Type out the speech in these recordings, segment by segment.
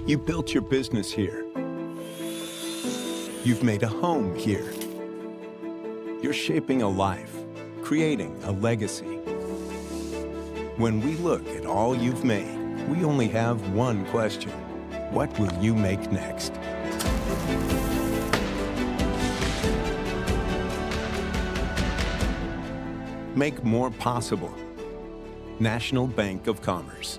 You built your business here. You've made a home here. You're shaping a life, creating a legacy. When we look at all you've made, we only have one question. What will you make next? Make more possible. National Bank of Commerce.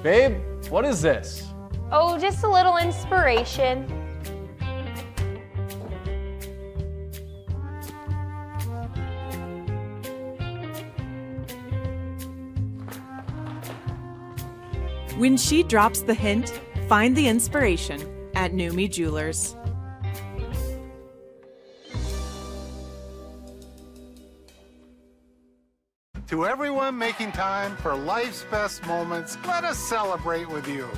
Babe, what is this? Oh, just a little inspiration. When she drops the hint, find the inspiration at Numi Jewelers. To everyone making time for life's best moments, let us celebrate with you.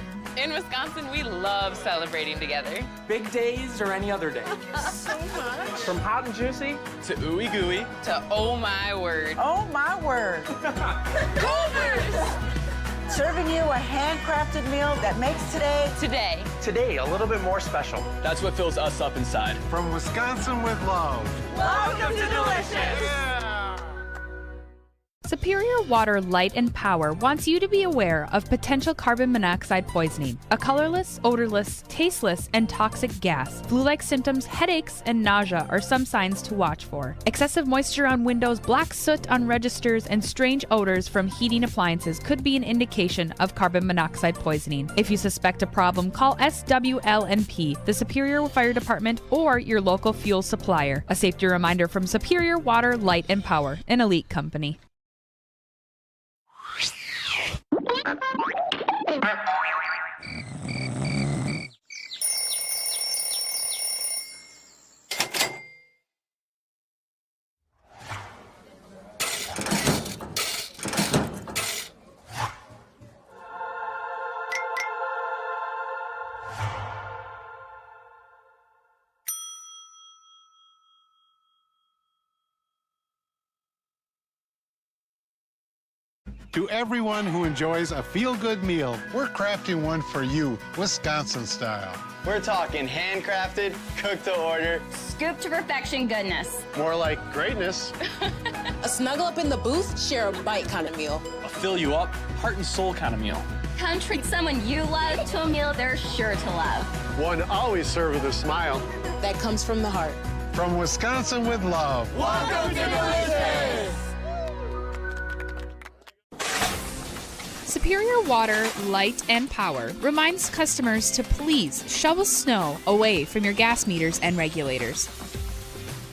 In Wisconsin, we love celebrating together. Big days or any other day? So much. From hot and juicy to ooey gooey. To oh my word. Oh my word. Goobers! Serving you a handcrafted meal that makes today. Today, a little bit more special. That's what fills us up inside. From Wisconsin with love. Welcome to Delicious! Yeah. Superior Water Light and Power wants you to be aware of potential carbon monoxide poisoning, a colorless, odorless, tasteless, and toxic gas. Flu-like symptoms, headaches, and nausea are some signs to watch for. Excessive moisture on windows, black soot on registers, and strange odors from heating appliances could be an indication of carbon monoxide poisoning. If you suspect a problem, call SWLNP, the Superior Fire Department, or your local fuel supplier. A safety reminder from Superior Water Light and Power, an elite company. To everyone who enjoys a feel-good meal, we're crafting one for you, Wisconsin style. We're talking handcrafted, cooked to order. Scoop to perfection goodness. More like greatness. A snuggle up in the booth, share a bite kind of meal. A fill you up, heart and soul kind of meal. Come treat someone you love to a meal they're sure to love. One always served with a smile. That comes from the heart. From Wisconsin with love. Welcome to Delicious! Superior Water, Light, and Power reminds customers to please shovel snow away from your gas meters and regulators.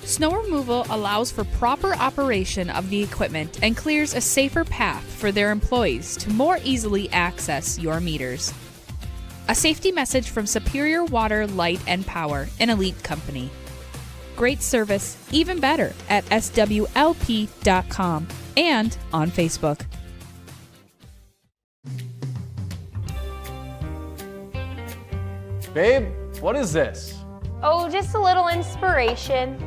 Snow removal allows for proper operation of the equipment and clears a safer path for their employees to more easily access your meters. A safety message from Superior Water, Light, and Power, an elite company. Great service, even better, at swlp.com and on Facebook. Babe, what is this? Oh, just a little inspiration.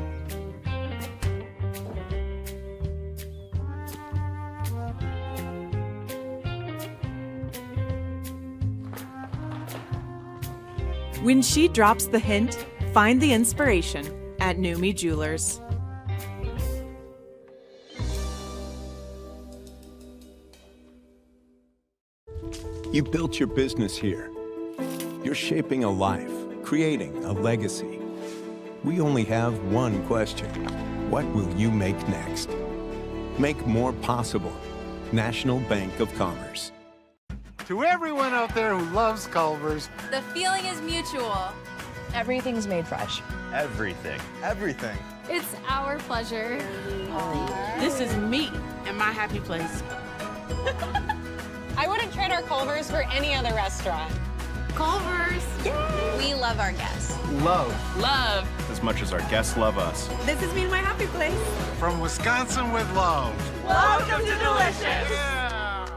When she drops the hint, find the inspiration at Numi Jewelers. You built your business here. You're shaping a life, creating a legacy. We only have one question. What will you make next? Make more possible. National Bank of Commerce. To everyone out there who loves Culver's, The feeling is mutual. Everything's made fresh. everything. Everything. It's our pleasure. This is me and my happy place. I wouldn't trade our Culvers for any other restaurant. Culvers. We love our guests. Love. Love. As much as our guests love us. This is me and my happy place. From Wisconsin with love. Welcome to Delicious. Yeah.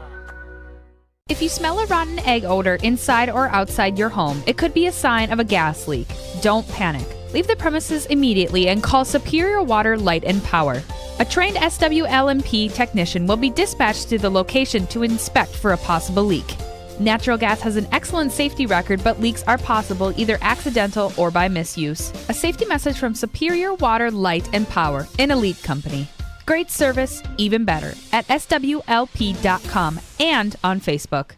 If you smell a rotten egg odor inside or outside your home, it could be a sign of a gas leak. Don't panic. Leave the premises immediately and call Superior Water, Light and Power. A trained SWLMP technician will be dispatched to the location to inspect for a possible leak. Natural gas has an excellent safety record, but leaks are possible either accidental or by misuse. A safety message from Superior Water, Light and Power, an elite company. Great service, even better, at swlp.com and on Facebook.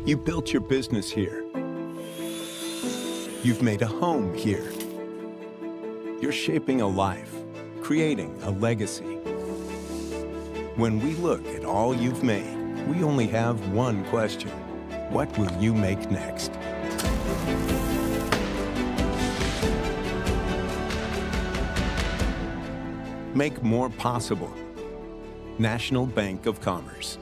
You built your business here. You've made a home here. You're shaping a life, creating a legacy. When we look at all you've made, we only have one question. What will you make next? Make more possible. National Bank of Commerce.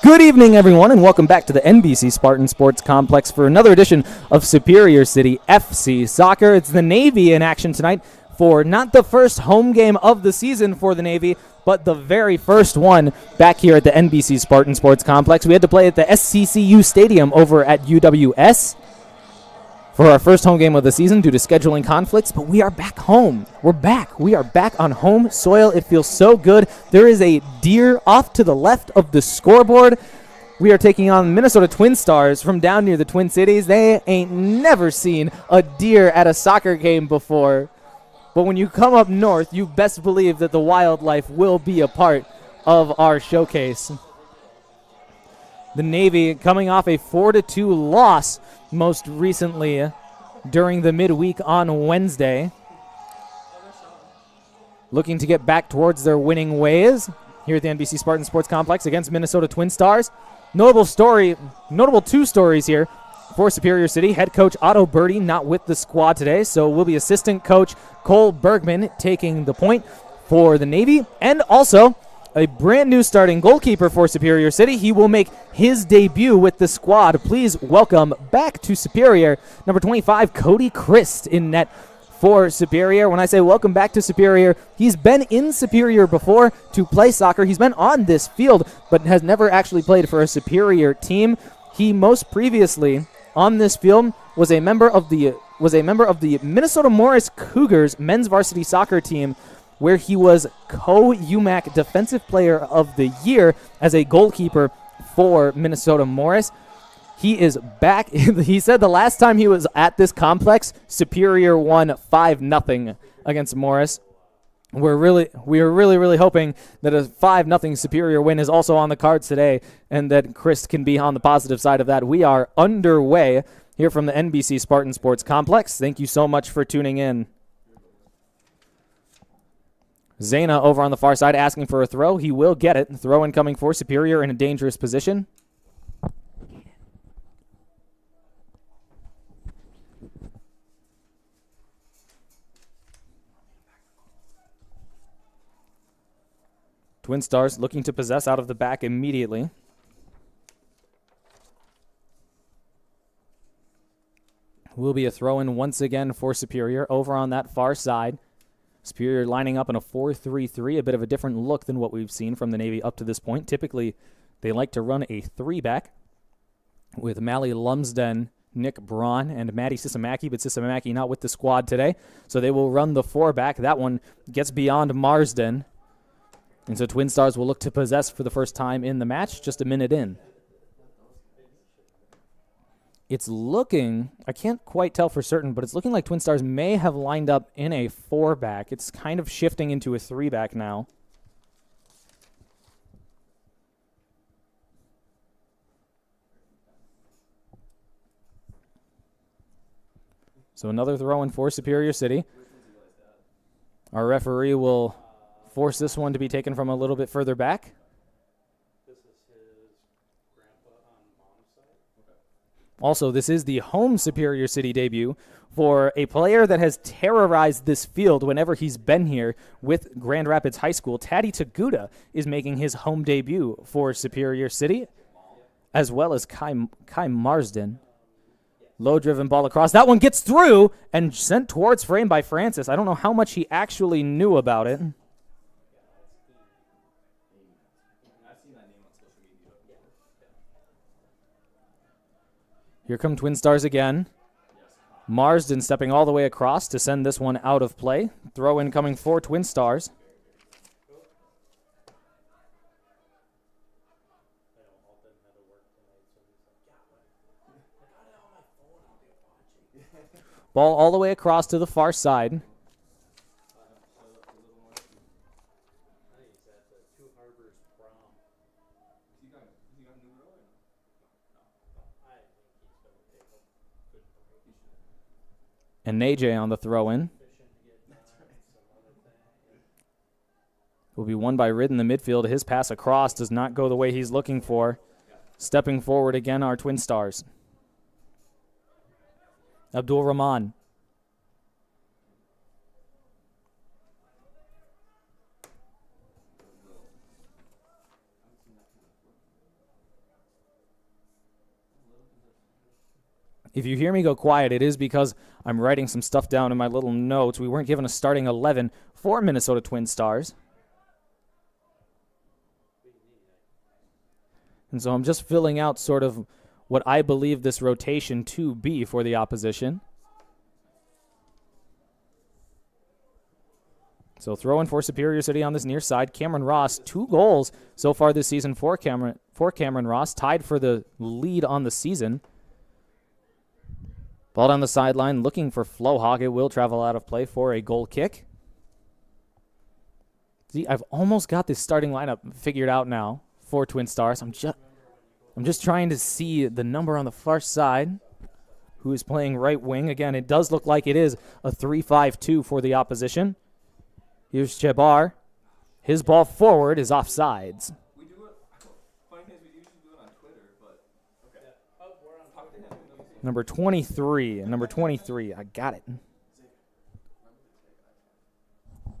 Good evening, everyone, and welcome back to the NBC Spartan Sports Complex for another edition of Superior City FC Soccer. It's the Navy in action tonight for not the first home game of the season for the Navy, but the very first one back here at the NBC Spartan Sports Complex. We had to play at the SCCU Stadium over at UWS for our first home game of the season due to scheduling conflicts, but we are back home. We're back. We are back on home soil. It feels so good. There is a deer off to the left of the scoreboard. We are taking on Minnesota Twinstars from down near the Twin Cities. They ain't never seen a deer at a soccer game before. But when you come up north, you best believe that the wildlife will be a part of our showcase. The Navy coming off a 4-2 loss most recently during the midweek on Wednesday. Looking to get back towards their winning ways here at the NBC Spartan Sports Complex against Minnesota Twinstars. Notable two stories here for Superior City. Head coach Otto Birdie not with the squad today, so will be assistant coach Cole Bergman taking the point for the Navy. And also a brand new starting goalkeeper for Superior City. He will make his debut with the squad. Please welcome back to Superior, number 25, Cody Christ in net for Superior. When I say welcome back to Superior, he's been in Superior before to play soccer. He's been on this field, but has never actually played for a Superior team. He most previously on this field was a member of the Minnesota Morris Cougars men's varsity soccer team, where he was co-UMAC Defensive Player of the Year as a goalkeeper for Minnesota Morris. He is back. He said the last time he was at this complex, Superior won 5-0 against Morris. We are really hoping that a 5-0 Superior win is also on the cards today, and that Chris can be on the positive side of that. We are underway here from the NBC Spartan Sports Complex. Thank you so much for tuning in. Zana over on the far side asking for a throw. He will get it. Throw incoming for Superior in a dangerous position. Twinstars looking to possess out of the back immediately. Will be a throw-in once again for Superior over on that far side. Superior lining up in a 4-3-3, a bit of a different look than what we've seen from the Navy up to this point. Typically, they like to run a 3-back with Mally Lumsden, Nick Braun, and Maddie Sisamaki, but Sisamaki not with the squad today, so they will run the 4-back. That one gets beyond Marsden, and so Twinstars will look to possess for the first time in the match, just a minute in. It's looking, I can't quite tell for certain, but it's looking like Twinstars may have lined up in a 4-back. It's kind of shifting into a 3-back now. So another throw-in for Superior City. Our referee will force this one to be taken from a little bit further back. Also, this is the home Superior City debut for a player that has terrorized this field whenever he's been here with Grand Rapids High School. Taddy Taguda is making his home debut for Superior City, as well as Kai Marsden. Low-driven ball across. That one gets through and sent towards frame by Francis. I don't know how much he actually knew about it. Here come Twinstars again. Marsden stepping all the way across to send this one out of play. Throw in coming for Twinstars. Ball all the way across to the far side. And AJ on the throw-in. Will be won by Ridd in the midfield. His pass across does not go the way he's looking for. Stepping forward again are Twinstars. Abdul Rahman. If you hear me go quiet, it is because I'm writing some stuff down in my little notes. We weren't given a starting 11 for Minnesota Twinstars. And so I'm just filling out sort of what I believe this rotation to be for the opposition. So throwing for Superior City on this near side. Cameron Ross, 2 goals so far this season for Cameron Ross, tied for the lead on the season. Ball down the sideline, looking for Flohawk. It will travel out of play for a goal kick. See, I've almost got this starting lineup figured out now for Twinstars. I'm just trying to see the number on the far side who is playing right wing. Again, it does look like it is a 3-5-2 for the opposition. Here's Chebar. His ball forward is offsides. Number 23. Number 23. I got it.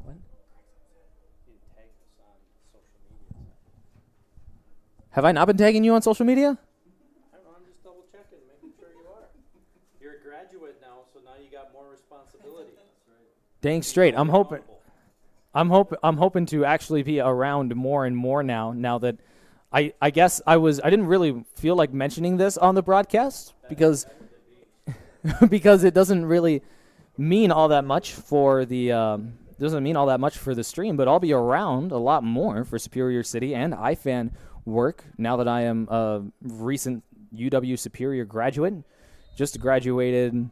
What? Have I not been tagging you on social media? I don't know. I'm just double checking, making sure you are. You're a graduate now, so now you got more responsibility. That's right. Dang straight. I'm hoping to actually be around more and more now that I guess I didn't really feel like mentioning this on the broadcast because because it doesn't really mean all that much for the stream, but I'll be around a lot more for Superior City and IFAN work now that I am a recent UW Superior graduate. Just graduated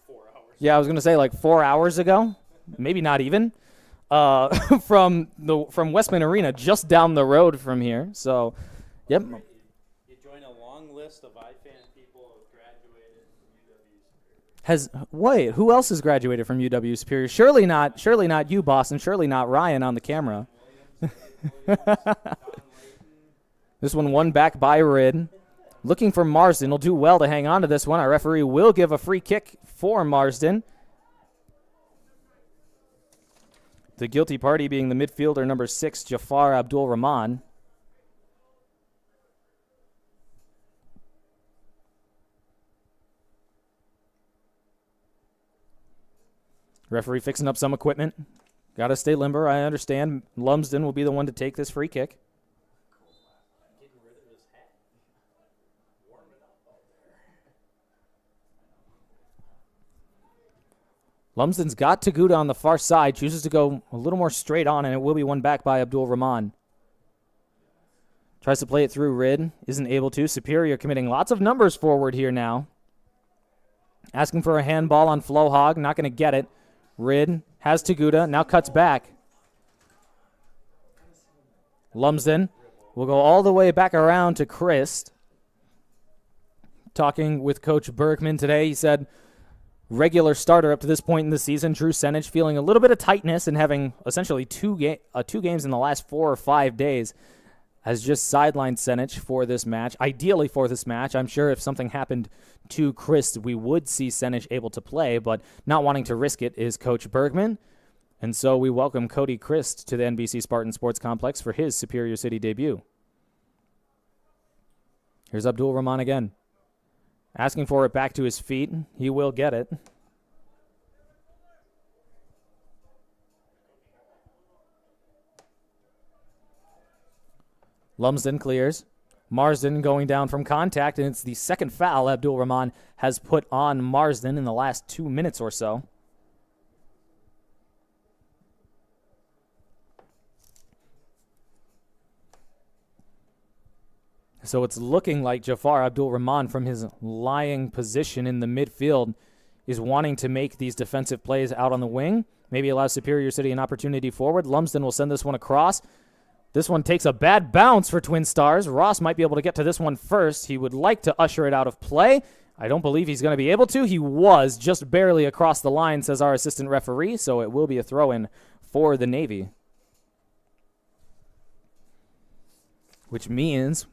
4 hours. Yeah, I was going to say like 4 hours ago, maybe not even. From Westman Arena, just down the road from here. So, yep. You join a long list of IFAN people who graduated from UW Superior. Who else has graduated from UW Superior? Surely not you, Boston. Surely not Ryan on the camera. This one won back by Rid. Looking for Marsden. Will do well to hang on to this one. Our referee will give a free kick for Marsden. The guilty party being the midfielder number 6, Jafar Abdul Rahman. Referee fixing up some equipment. Got to stay limber, I understand. Lumsden will be the one to take this free kick. Getting rid of his hat. Warm it up out there. Lumsden's got Taguda on the far side, chooses to go a little more straight on, and it will be won back by Abdul Rahman. Tries to play it through Rid, isn't able to. Superior committing lots of numbers forward here now. Asking for a handball on Flohog, not going to get it. Rid has Taguda, now cuts back. Lumsden will go all the way back around to Christ. Talking with Coach Bergman today, he said, regular starter up to this point in the season, Drew Senich, feeling a little bit of tightness and having essentially two games in the last 4 or 5 days, has just sidelined Senich for this match. Ideally for this match, I'm sure if something happened to Chris, we would see Senich able to play, but not wanting to risk it is Coach Bergman. And so we welcome Cody Christ to the NBC Spartan Sports Complex for his Superior City debut. Here's Abdul Rahman again. Asking for it back to his feet. He will get it. Lumsden clears. Marsden going down from contact, and it's the second foul Abdul Rahman has put on Marsden in the last 2 minutes or so. So it's looking like Jafar Abdul Rahman from his lying position in the midfield is wanting to make these defensive plays out on the wing. Maybe allow Superior City an opportunity forward. Lumsden will send this one across. This one takes a bad bounce for Twinstars. Ross might be able to get to this one first. He would like to usher it out of play. I don't believe he's going to be able to. He was just barely across the line, says our assistant referee, so it will be a throw-in for the Navy. Which means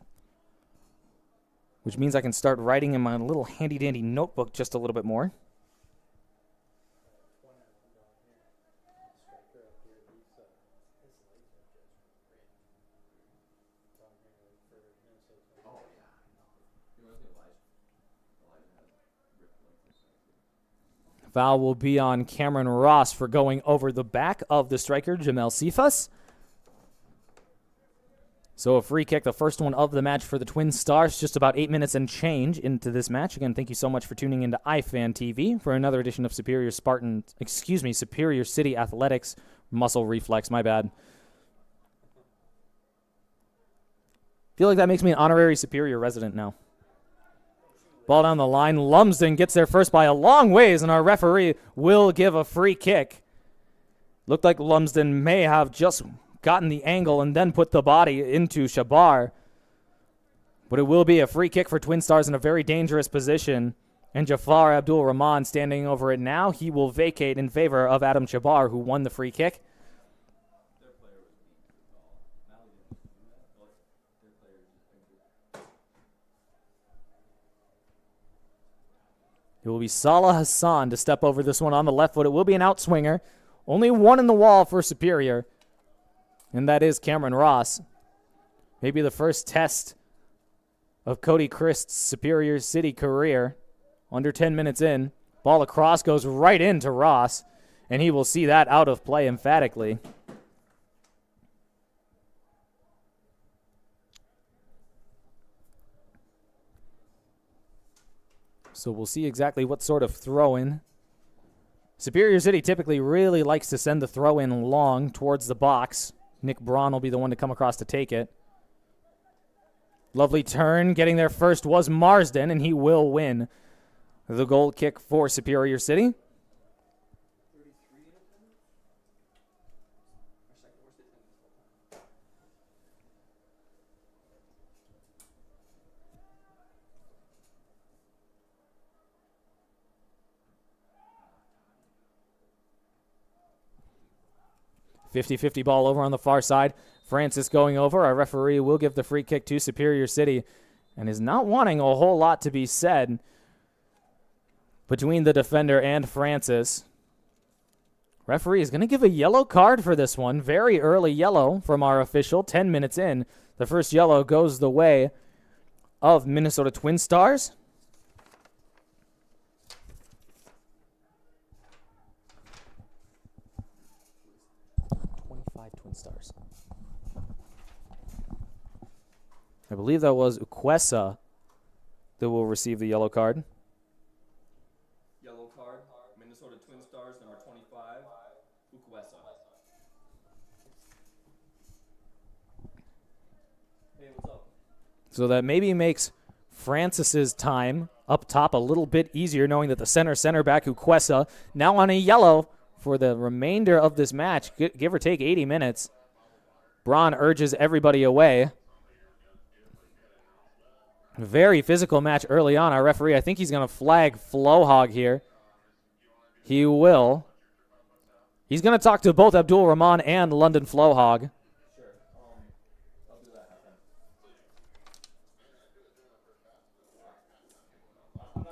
I can start writing in my little handy-dandy notebook just a little bit more. Foul will be on Cameron Ross for going over the back of the striker, Jamel Sifas. So a free kick, the first one of the match for the Twin Stars, just about 8 minutes and change into this match. Again, thank you so much for tuning into iFan TV for another edition of Superior City Athletics Muscle Reflex, my bad. Feel like that makes me an honorary Superior resident now. Ball down the line. Lumsden gets there first by a long ways, and our referee will give a free kick. Looked like Lumsden may have just gotten the angle and then put the body into Shabar. But it will be a free kick for Twin Stars in a very dangerous position. And Jafar Abdul Rahman standing over it now. He will vacate in favor of Adam Shabar, who won the free kick. It will be Salah Hassan to step over this one on the left foot. It will be an outswinger. Only one in the wall for Superior. And that is Cameron Ross. Maybe the first test of Cody Christ's Superior City career. Under 10 minutes in. Ball across goes right into Ross. And he will see that out of play emphatically. So we'll see exactly what sort of throw-in. Superior City typically really likes to send the throw-in long towards the box. Nick Braun will be the one to come across to take it. Lovely turn. Getting there first was Marsden, and he will win the goal kick for Superior City. .50 ball over on the far side. Francis going over. Our referee will give the free kick to Superior City and is not wanting a whole lot to be said between the defender and Francis. Referee is going to give a yellow card for this one. Very early yellow from our official. 10 minutes in. The first yellow goes the way of Minnesota Twin Stars. Twin Stars. I believe that was Ukwesa that will receive the yellow card. Yellow card, Minnesota Twin Stars, number 25, Ukwesa. Hey, what's up? So that maybe makes Francis's time up top a little bit easier, knowing that the center back Ukwesa now on a yellow for the remainder of this match, give or take 80 minutes. Braun urges everybody away. Very physical match early on. Our referee, I think he's going to flag Flohog here. He will. He's going to talk to both Abdul Rahman and London Flohog.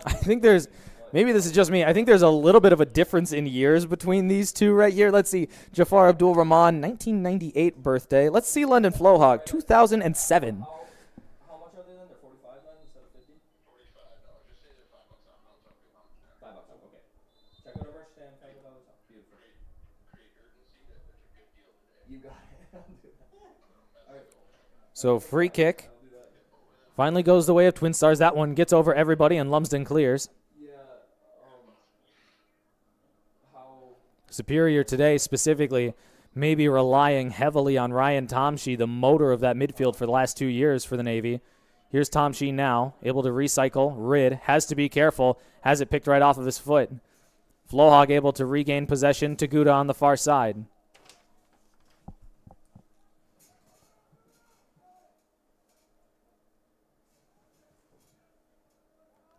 I think there's, maybe this is just me, I think there's a little bit of a difference in years between these two right here. Let's see, Jafar Abdul Rahman, 1998 birthday. Let's see London Flohog, 2007. How much are they then? They're 45 then instead of 50? $45. Just say they're $5 off. No, it's okay. $5 off, okay. Check it over, stand, thank you. Beautiful. Create urgency that it's a good deal today. You got it. I'll do that. All right. So free kick. Finally goes the way of Twin Stars. That one gets over everybody and Lumsden clears. Superior today specifically maybe relying heavily on Ryan Tomshe, the motor of that midfield for the last 2 years for the Navy. Here's Tomshe now, able to recycle. Rid has to be careful, has it picked right off of his foot. Flohog able to regain possession. Taguda on the far side.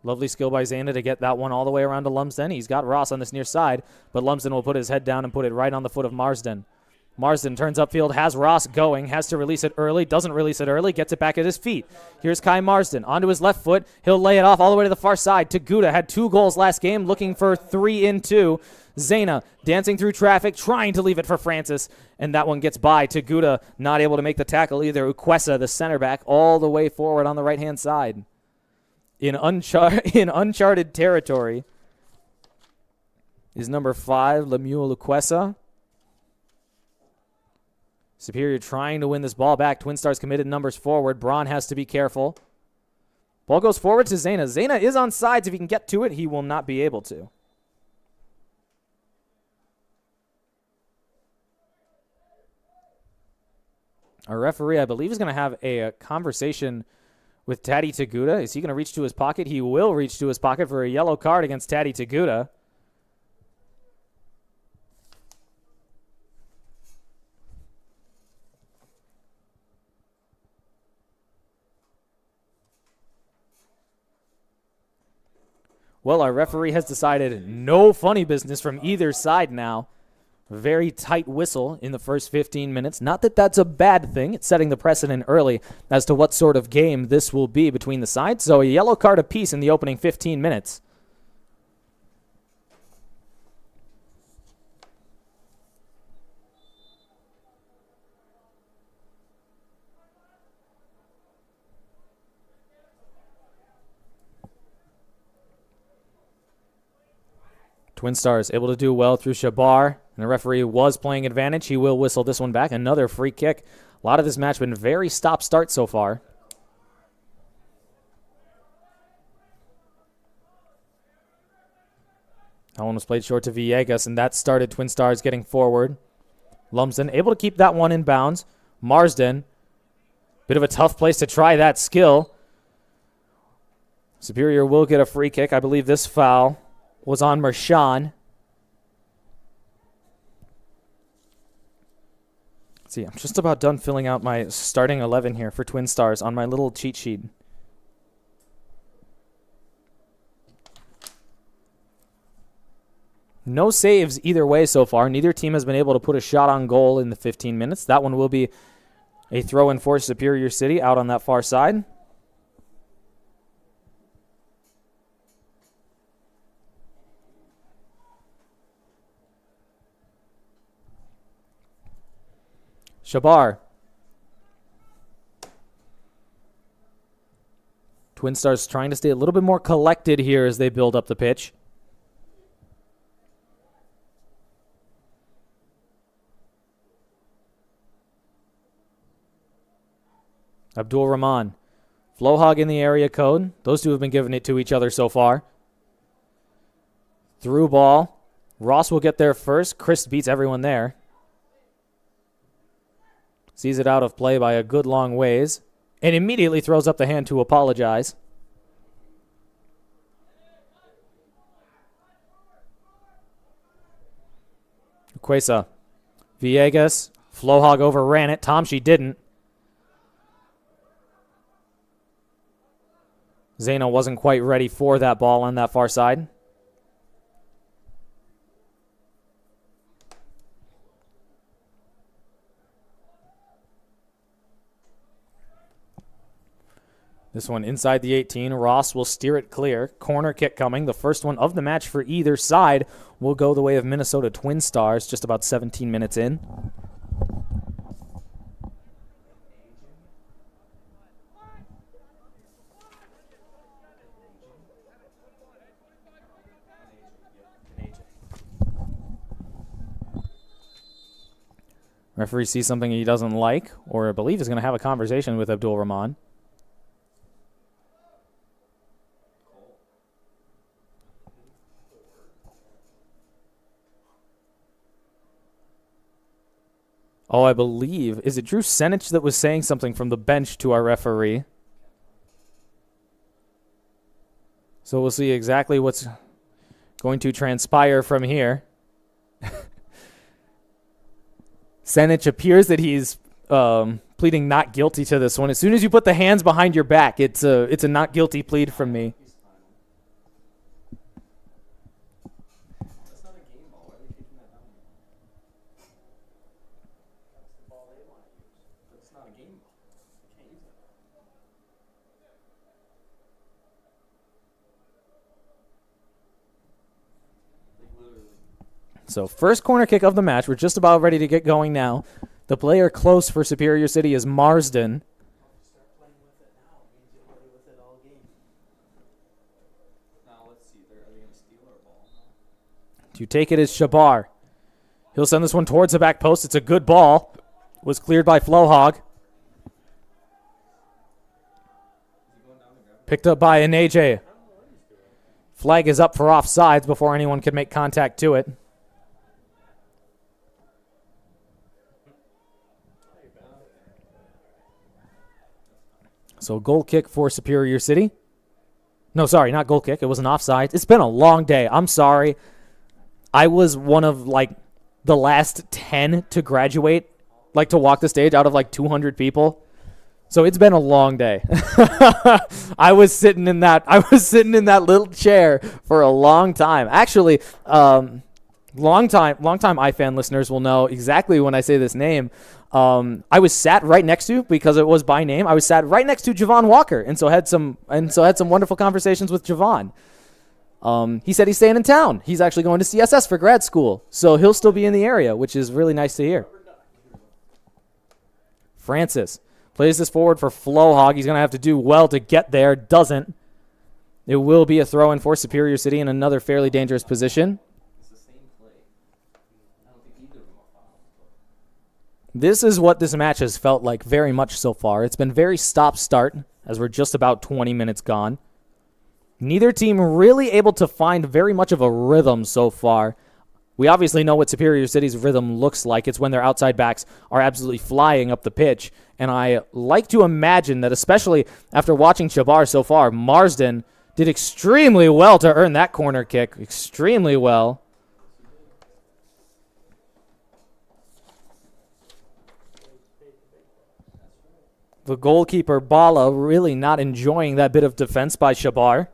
Lovely skill by Zana to get that one all the way around to Lumsden. He's got Ross on this near side, but Lumsden will put his head down and put it right on the foot of Marsden. Marsden turns upfield, has Ross going, has to release it early, doesn't release it early, gets it back at his feet. Here's Kai Marsden onto his left foot. He'll lay it off all the way to the far side. Taguda had 2 goals last game, looking for 3 in 2. Zana dancing through traffic, trying to leave it for Francis, and that one gets by. Taguda not able to make the tackle either. Ukwesa, the center back, all the way forward on the right-hand side. In uncharted territory. is number 5, Lemuel Luquesa. Superior trying to win this ball back. Twin Stars committed numbers forward. Braun has to be careful. Ball goes forward to Zayna. Zayna is on sides. If he can get to it, he will not be able to. Our referee, I believe, is going to have a conversation with Taddy Taguda. Is he going to reach to his pocket? He will reach to his pocket for a yellow card against Taddy Taguda. Well, our referee has decided no funny business from either side now. Very tight whistle in the first 15 minutes. Not that that's a bad thing. It's setting the precedent early as to what sort of game this will be between the sides. So a yellow card apiece in the opening 15 minutes. Twin Stars able to do well through Shabar, and the referee was playing advantage. He will whistle this one back. Another free kick. A lot of this match been very stop-start so far. That one was played short to Villegas, and that started Twin Stars getting forward. Lumsden able to keep that one in bounds. Marsden, bit of a tough place to try that skill. Superior will get a free kick. I believe this foul was on Mershawn. See, I'm just about done filling out my starting 11 here for Twin Stars on my little cheat sheet. No saves either way so far. Neither team has been able to put a shot on goal in the 15 minutes. That one will be a throw-in for Superior City out on that far side. Shabar. Twin Stars trying to stay a little bit more collected here as they build up the pitch. Abdul Rahman. Flohog in the area code. Those two have been giving it to each other so far. Through ball. Ross will get there first. Chris beats everyone there. Sees it out of play by a good long ways. And immediately throws up the hand to apologize. Quesa. Villegas. Flohog overran it. Tomshi didn't. Zeno wasn't quite ready for that ball on that far side. This one inside the 18. Ross will steer it clear. Corner kick coming. The first one of the match for either side will go the way of Minnesota Twin Stars just about 17 minutes in. Referee sees something he doesn't like, or I believe is going to have a conversation with Abdul Rahman. Oh, I believe, is it Drew Senich that was saying something from the bench to our referee? So we'll see exactly what's going to transpire from here. Senich appears that he's pleading not guilty to this one. As soon as you put the hands behind your back, it's a not guilty plead from me. So first corner kick of the match. We're just about ready to get going now. The player close for Superior City is Marsden. To take it is Shabar. He'll send this one towards the back post. It's a good ball. Was cleared by Flohog. Picked up by an AJ. Flag is up for offsides before anyone can make contact to it. So goal kick for Superior City. No, sorry, not goal kick. It was an offside. It's been a long day. I'm sorry. I was one of, like, the last 10 to graduate, like, to walk the stage out of, like, 200 people. So it's been a long day. I was sitting in that little chair for a long time. Actually, long-time iFan listeners will know exactly when I say this name. I was sat right next to, because it was by name, I was sat right next to Javon Walker, and so had some wonderful conversations with Javon. He said he's staying in town. He's actually going to CSS for grad school, so he'll still be in the area, which is really nice to hear. Francis plays this forward for Flohog. He's going to have to do well to get there. Doesn't. It will be a throw-in for Superior City in another fairly dangerous position. This is what this match has felt like very much so far. It's been very stop-start, as we're just about 20 minutes gone. Neither team really able to find very much of a rhythm so far. We obviously know what Superior City's rhythm looks like. It's when their outside backs are absolutely flying up the pitch. And I like to imagine that, especially after watching Shabar so far, Marsden did extremely well to earn that corner kick. Extremely well. The goalkeeper, Bala, really not enjoying that bit of defense by Shabar.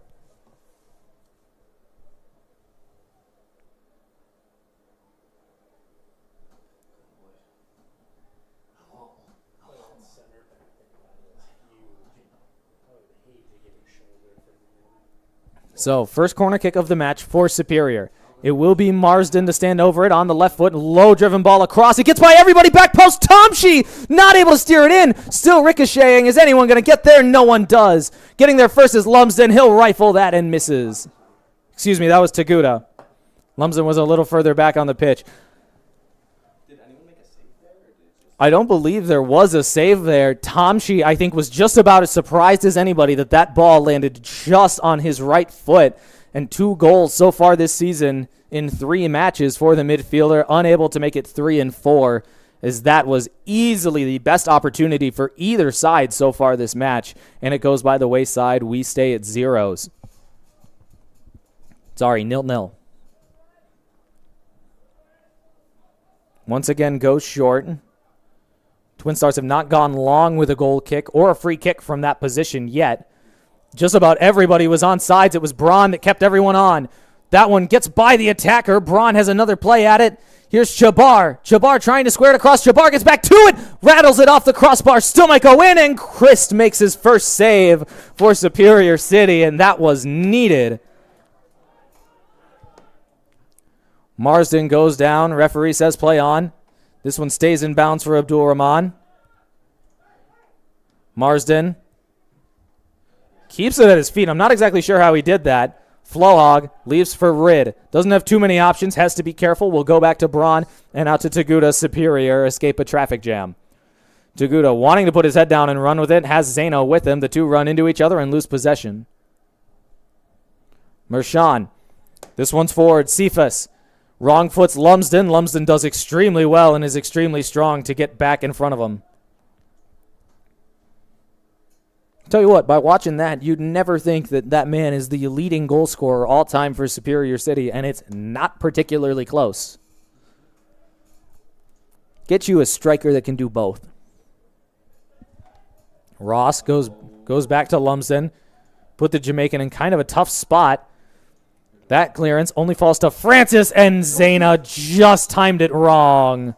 So, first corner kick of the match for Superior. It will be Marsden to stand over it on the left foot. Low driven ball across. It gets by everybody. Back post. Tomshi not able to steer it in. Still ricocheting. Is anyone going to get there? No one does. Getting there first is Lumsden. He'll rifle that and misses. Excuse me, that was Taguda. Lumsden was a little further back on the pitch. I don't believe there was a save there. Tomshi, I think, was just about as surprised as anybody that ball landed just on his right foot. And 2 goals so far this season in 3 matches for the midfielder, unable to make it 3 and 4, as that was easily the best opportunity for either side so far this match. And it goes by the wayside. We stay at 0s. Sorry, 0-0. Once again, goes short. Twinstars have not gone long with a goal kick or a free kick from that position yet. Just about everybody was on sides. It was Braun that kept everyone on. That one gets by the attacker. Braun has another play at it. Here's Chabar. Chabar trying to square it across. Chabar gets back to it. Rattles it off the crossbar. Still might go in. And Christ makes his first save for Superior City. And that was needed. Marsden goes down. Referee says play on. This one stays in bounds for Abdul Rahman. Marsden keeps it at his feet. I'm not exactly sure how he did that. Flohog leaves for Rid. Doesn't have too many options. Has to be careful. We'll go back to Braun and out to Taguda. Superior. Escape a traffic jam. Taguda wanting to put his head down and run with it. Has Zeno with him. The two run into each other and lose possession. Mershawn. This one's forward. Cephas. Wrong foot's Lumsden. Lumsden does extremely well and is extremely strong to get back in front of him. Tell you what, by watching that, you'd never think that man is the leading goal scorer all time for Superior City, and it's not particularly close. Get you a striker that can do both. Ross goes back to Lumsden. Put the Jamaican in kind of a tough spot. That clearance only falls to Francis, and Zena just timed it wrong.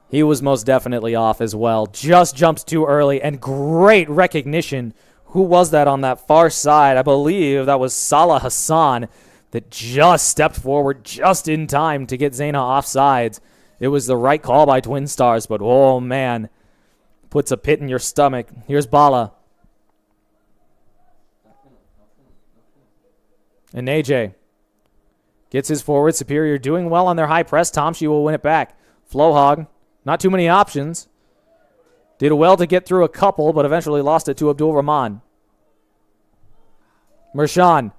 He was most definitely off as well. Just jumped too early, and great recognition. Who was that on that far side? I believe that was Salah Hassan that just stepped forward just in time to get Zena offsides. It was the right call by Twinstars, but oh man, puts a pit in your stomach. Here's Bala. And AJ Gets his forward. Superior doing well on their high press. Tomsky will win it back. Flohog, not too many options. Did well to get through a couple, but eventually lost it to Abdul Rahman. Mershawn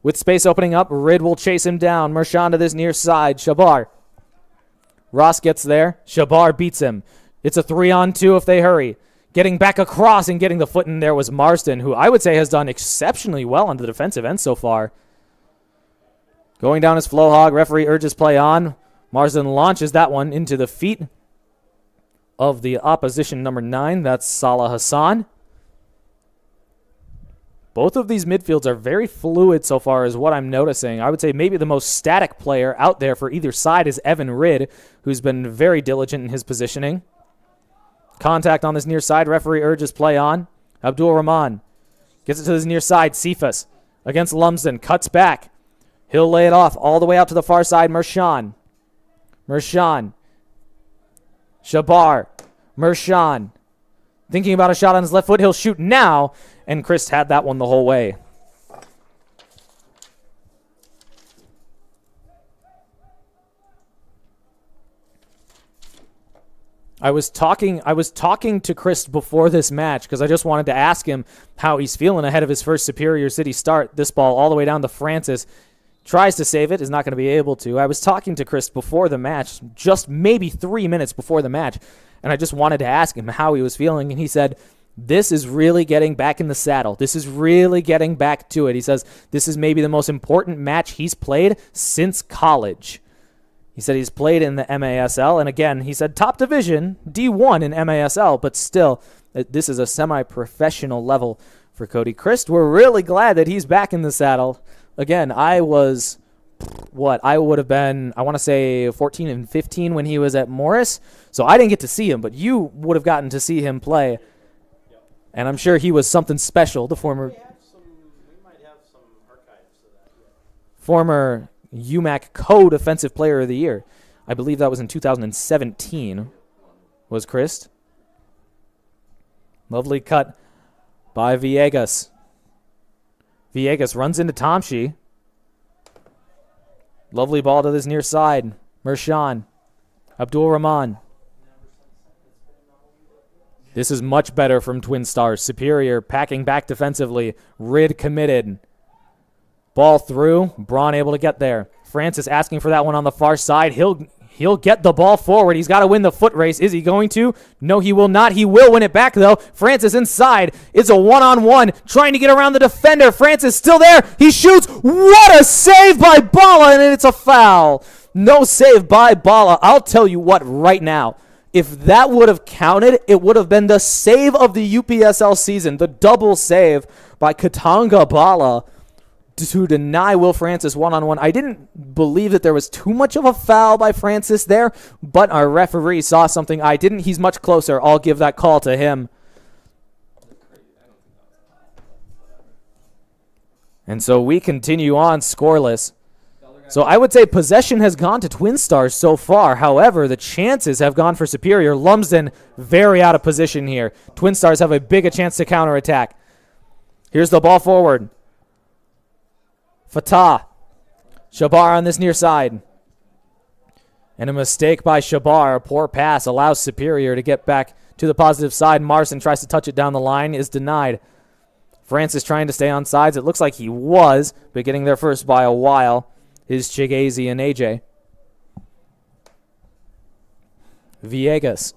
with space opening up. Rid will chase him down. Mershawn to this near side. Shabar. Ross gets there. Shabar beats him. It's a 3-on-2 if they hurry. Getting back across and getting the foot in there was Marsden, who I would say has done exceptionally well on the defensive end so far. Going down is Flohog. Referee urges play on. Marsden launches that one into the feet of the opposition number 9. That's Salah Hassan. Both of these midfields are very fluid so far is what I'm noticing. I would say maybe the most static player out there for either side is Evan Rid, who's been very diligent in his positioning. Contact on this near side. Referee urges play on. Abdul Rahman gets it to this near side. Cephas against Lumsden. Cuts back. He'll lay it off all the way out to the far side. Mershawn. Shabar. Mershawn. Thinking about a shot on his left foot. He'll shoot now. And Chris had that one the whole way. I was talking to Chris before this match because I just wanted to ask him how he's feeling ahead of his first Superior City start. This ball all the way down to Francis. Tries to save it, is not going to be able to. I was talking to Chris before the match, just maybe 3 minutes before the match, and I just wanted to ask him how he was feeling, and he said, this is really getting back in the saddle. This is really getting back to it. He says this is maybe the most important match he's played since college. He said he's played in the MASL, and again, he said top division, D1 in MASL, but still, this is a semi-professional level for Cody Christ. We're really glad that he's back in the saddle. Again, I would have been, I want to say 14 and 15 when he was at Morris, so I didn't get to see him, but you would have gotten to see him play, and I'm sure he was something special, the former UMAC Co-Defensive Player of the Year. I believe that was in 2017, was Christ. Lovely cut by Villegas. Villegas runs into Tomsky. Lovely ball to this near side. Mershawn. Abdul Rahman. This is much better from Twinstars. Superior packing back defensively. Rid committed. Ball through. Braun able to get there. Francis asking for that one on the far side. He'll get the ball forward. He's got to win the foot race. Is he going to? No, he will not. He will win it back, though. Francis inside. It's a one-on-one. Trying to get around the defender. Francis still there. He shoots. What a save by Bala, and it's a foul. No save by Bala. I'll tell you what right now. If that would have counted, it would have been the save of the UPSL season. The double save by Katanga Bala to deny Will Francis one-on-one. I didn't believe that there was too much of a foul by Francis there, but our referee saw something I didn't. He's much closer. I'll give that call to him. And so we continue on scoreless. So I would say possession has gone to Twinstars so far. However, the chances have gone for Superior. Lumsden very out of position here. Twinstars have a big chance to counterattack. Here's the ball forward. Fatah. Shabar on this near side. And a mistake by Shabar. A poor pass allows Superior to get back to the positive side. Marson tries to touch it down the line. Is denied. Francis trying to stay on sides. It looks like he was, but getting there first by a while is Chigazi and AJ. Villegas.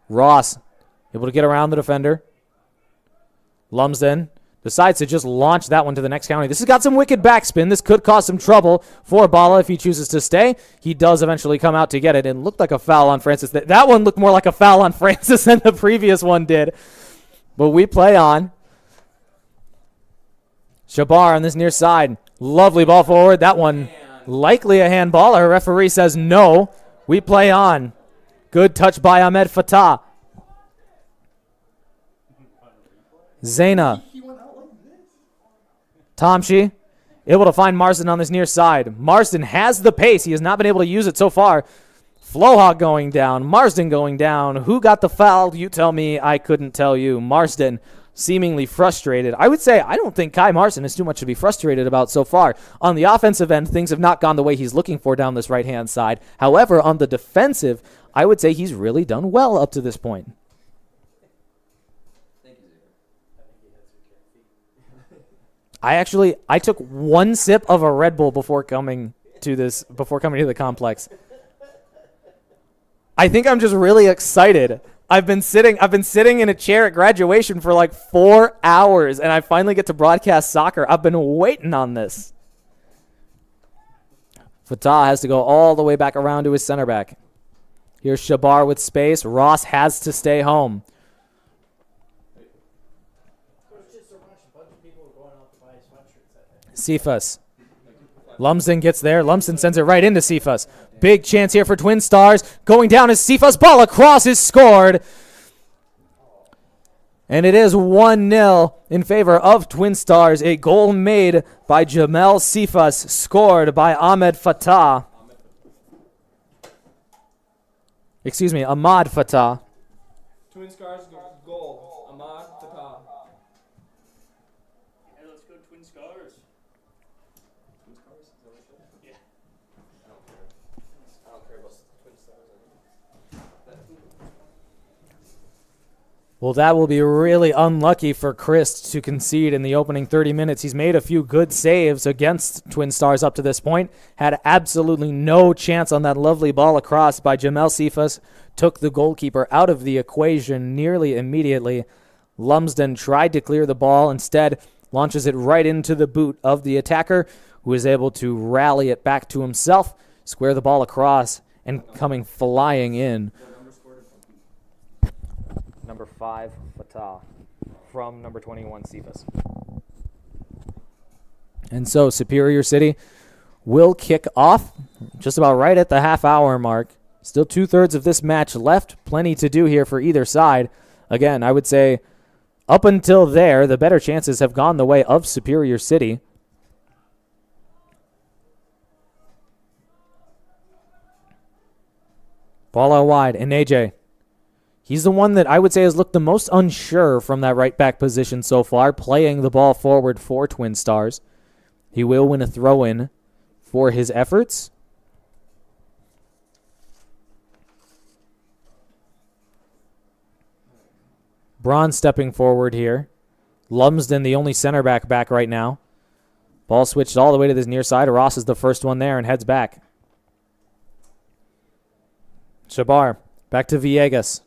Ross able to get around the defender. Lumsden decides to just launch that one to the next county. This has got some wicked backspin. This could cause some trouble for Bala if he chooses to stay. He does eventually come out to get it. It looked like a foul on Francis. That one looked more like a foul on Francis than the previous one did. But we play on. Shabar on this near side. Lovely ball forward. That one likely a handball. Our referee says no. We play on. Good touch by Ahmed Fatah. Zaina. Tomsky able to find Marsden on this near side. Marsden has the pace. He has not been able to use it so far. Flohog going down. Marsden going down. Who got the foul? You tell me. I couldn't tell you. Marsden seemingly frustrated. I would say I don't think Kai Marson is too much to be frustrated about so far. On the offensive end, things have not gone the way he's looking for down this right-hand side. However, on the defensive, I would say he's really done well up to this point. I took one sip of a Red Bull before coming to the complex. I think I'm just really excited. I've been sitting in a chair at graduation for like 4 hours, and I finally get to broadcast soccer. I've been waiting on this. Fatah has to go all the way back around to his center back. Here's Shabar with space. Ross has to stay home. Cephas. Lumsden gets there. Lumsden sends it right into Cephas. Big chance here for Twinstars. Going down is Cephas. Ball across is scored. And it is 1-0 in favor of Twinstars. A goal made by Jamel Cephas, scored by Ahmed Fatah. Excuse me, Ahmad Fatah. Twinstars goal. Ahmad Fatah. Hey, let's go Twinstars. Yeah. I don't care about Twinstars. Well, that will be really unlucky for Chris to concede in the opening 30 minutes. He's made a few good saves against Twinstars up to this point. Had absolutely no chance on that lovely ball across by Jamel Cephas. Took the goalkeeper out of the equation nearly immediately. Lumsden tried to clear the ball. Instead, launches it right into the boot of the attacker, who is able to rally it back to himself, square the ball across, and coming flying in. Number 5, Fatah, from number 21, Cephas. And so Superior City will kick off just about right at the half-hour mark. Still 2/3 of this match left. Plenty to do here for either side. Again, I would say up until there, the better chances have gone the way of Superior City. Ball out wide, and AJ. He's the one that I would say has looked the most unsure from that right back position so far, playing the ball forward for Twinstars. He will win a throw-in for his efforts. Braun stepping forward here. Lumsden, the only center back right now. Ball switched all the way to this near side. Ross is the first one there and heads back. Shabar, back to Villegas.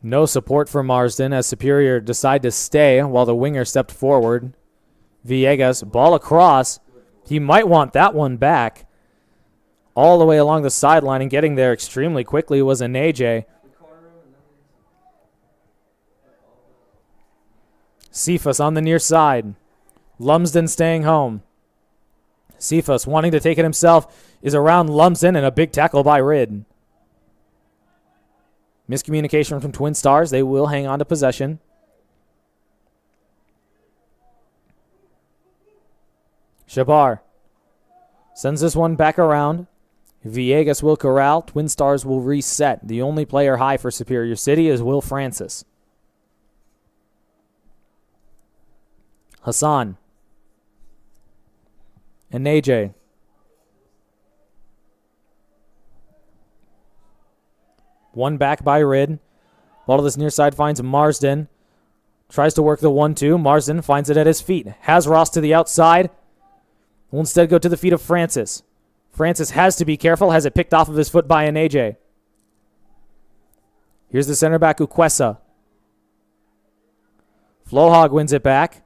No support for Marsden as Superior decide to stay while the winger stepped forward. Villegas, ball across. He might want that one back. All the way along the sideline and getting there extremely quickly was an AJ. Cephas on the near side. Lumsden staying home. Cephas wanting to take it himself is around Lumsden and a big tackle by Rid. Miscommunication from Twinstars. They will hang on to possession. Shabar sends this one back around. Villegas will corral. Twinstars will reset. The only player high for Superior City is Will Francis. Hassan. And AJ. One back by Rid. Ball to this near side finds Marsden. Tries to work the 1-2. Marsden finds it at his feet. Has Ross to the outside. Will instead go to the feet of Francis. Francis has to be careful. Has it picked off of his foot by an AJ. Here's the center back, Ukwesa. Flohog wins it back.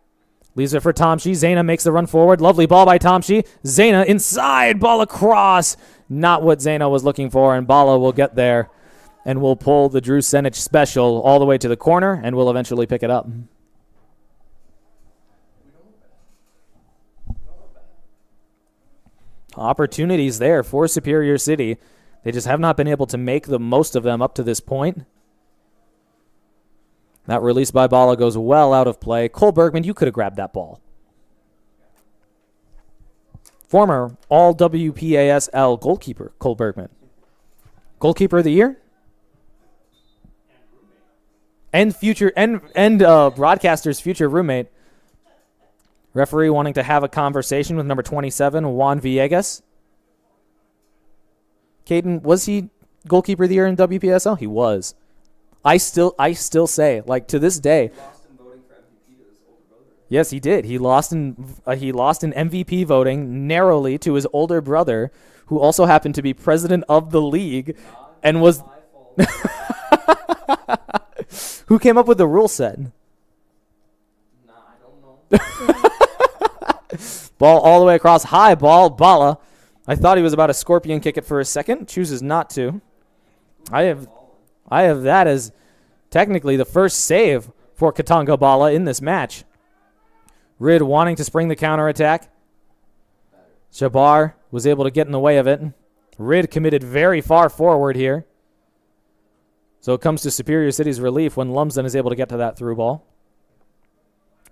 Leaves it for Tomshi. Zayna makes the run forward. Lovely ball by Tomshi. Zayna inside. Ball across. Not what Zayna was looking for, and Bala will get there and will pull the Drew Senich special all the way to the corner and will eventually pick it up. Opportunities there for Superior City. They just have not been able to make the most of them up to this point. That release by Bala goes well out of play. Cole Bergman, you could have grabbed that ball. Former All-WPASL goalkeeper, Cole Bergman. Goalkeeper of the year? and broadcaster's future roommate. Referee wanting to have a conversation with number 27, Juan Villegas. Caden, was he goalkeeper of the year in WPSL? He was. I still say, like, to this day. Yes, he did. He lost in MVP voting narrowly to his older brother, who also happened to be president of the league, and was who came up with the rule set. I don't know. Ball all the way across. High ball, Bala. I thought he was about to scorpion kick it for a second. Chooses not to. I have that as technically the first save for Katanga Bala in this match. Rid wanting to spring the counterattack. Shabar was able to get in the way of it. Rid committed very far forward here. So it comes to Superior City's relief when Lumsden is able to get to that through ball.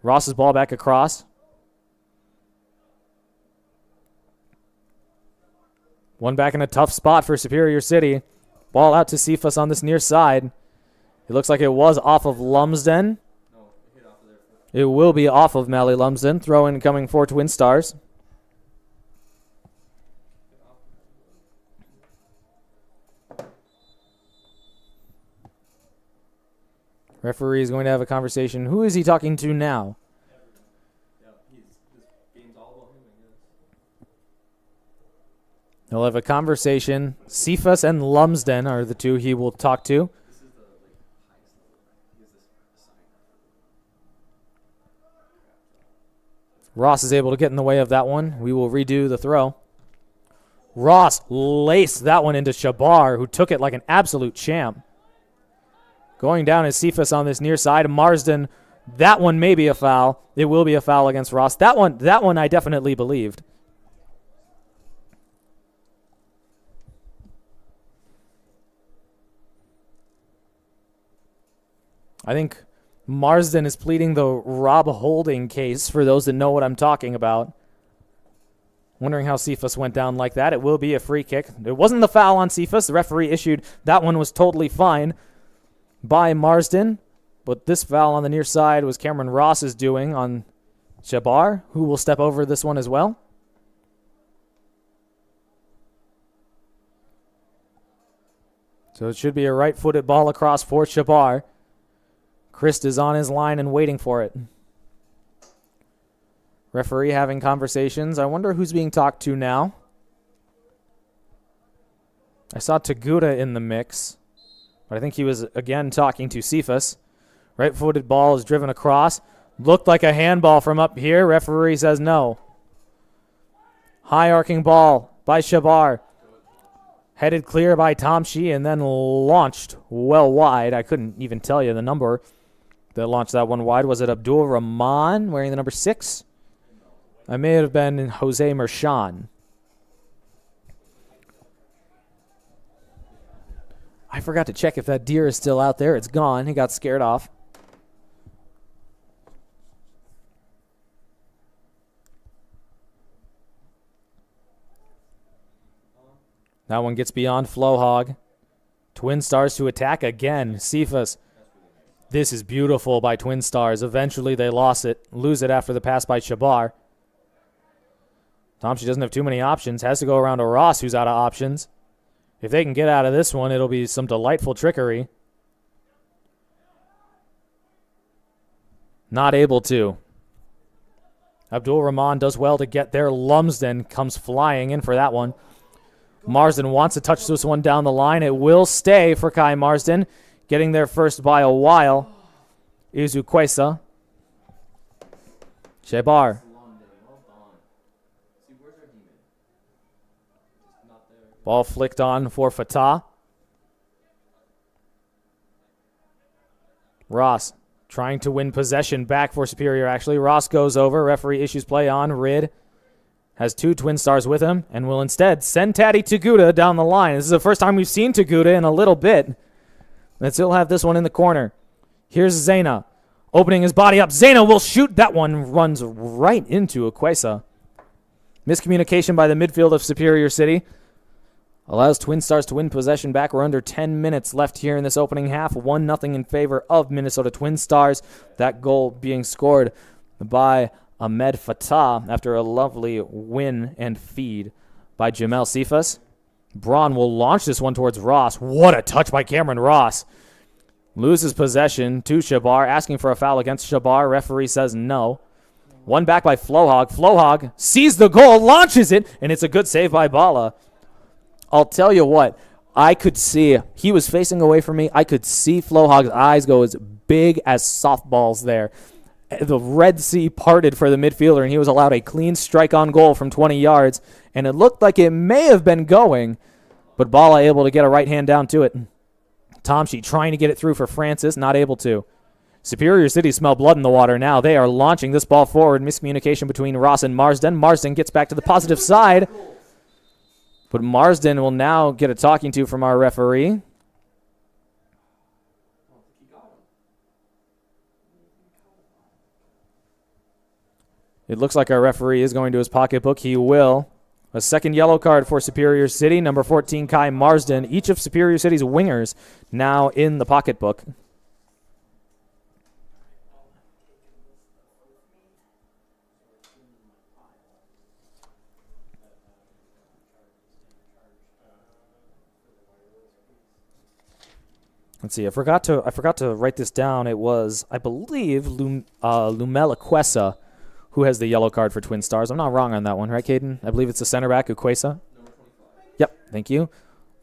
Ross's ball back across. One back in a tough spot for Superior City. Ball out to Cephas on this near side. It looks like it was off of Lumsden. It will be off of Mally Lumsden. Throw in coming for Twinstars. Referee is going to have a conversation. Who is he talking to now? He'll have a conversation. Cephas and Lumsden are the two he will talk to. Ross is able to get in the way of that one. We will redo the throw. Ross laced that one into Shabar, who took it like an absolute champ. Going down is Cephas on this near side. Marsden, that one may be a foul. It will be a foul against Ross. That one I definitely believed. I think Marsden is pleading the Rob Holding case, for those that know what I'm talking about. Wondering how Cephas went down like that. It will be a free kick. It wasn't the foul on Cephas. The referee issued that one was totally fine by Marsden. But this foul on the near side was Cameron Ross's doing on Shabar, who will step over this one as well. So it should be a right-footed ball across for Shabar. Christ is on his line and waiting for it. Referee having conversations. I wonder who's being talked to now. I saw Taguda in the mix, but I think he was again talking to Cephas. Right-footed ball is driven across. Looked like a handball from up here. Referee says no. High arcing ball by Shabar. Headed clear by Tomshi and then launched well wide. I couldn't even tell you the number that launched that one wide. Was it Abdul Rahman wearing the number 6? I may have been Jose Merchan. I forgot to check if that deer is still out there. It's gone. He got scared off. That one gets beyond Flowhog. Twinstars to attack again. Cephas. This is beautiful by Twinstars. Eventually they lose it after the pass by Shabar. Tomshi doesn't have too many options. Has to go around to Ross, who's out of options. If they can get out of this one, it'll be some delightful trickery. Not able to. Abdul Rahman does well to get there. Lumsden comes flying in for that one. Marsden wants to touch this one down the line. It will stay for Kai Marsden. Getting there first by a while is Ukwesa. Shabar. Ball flicked on for Fatah. Ross trying to win possession back for Superior, actually. Ross goes over. Referee issues play on. Rid has 2 Twinstars with him and will instead send Taddy Taguda down the line. This is the first time we've seen Taguda in a little bit. Let's still have this one in the corner. Here's Zena opening his body up. Zena will shoot. That one runs right into Ukwesa. Miscommunication by the midfield of Superior City. allows Twinstars to win possession back. We're under 10 minutes left here in this opening half. 1-0 in favor of Minnesota Twinstars. That goal being scored by Ahmed Fatah after a lovely win and feed by Jamel Sifas. Braun will launch this one towards Ross. What a touch by Cameron Ross. Loses possession to Shabar, asking for a foul against Shabar. Referee says no. One back by Flohog. Flohog sees the goal, launches it, and it's a good save by Bala. I'll tell you what, I could see, he was facing away from me. I could see Flohog's eyes go as big as softballs there. The Red Sea parted for the midfielder, and he was allowed a clean strike on goal from 20 yards, and it looked like it may have been going, but Bala able to get a right hand down to it. Tomshi trying to get it through for Francis, not able to. Superior City smell blood in the water now. They are launching this ball forward. Miscommunication between Ross and Marsden. Marsden gets back to the positive side, but Marsden will now get a talking to from our referee. It looks like our referee is going to his pocketbook. He will. A second yellow card for Superior City. Number 14, Kai Marsden. Each of Superior City's wingers now in the pocketbook. Let's see. I forgot to write this down. It was, I believe, Lumela Quesa who has the yellow card for Twinstars. I'm not wrong on that one, right, Caden? I believe it's the center back, Ukwesa. Yep, thank you.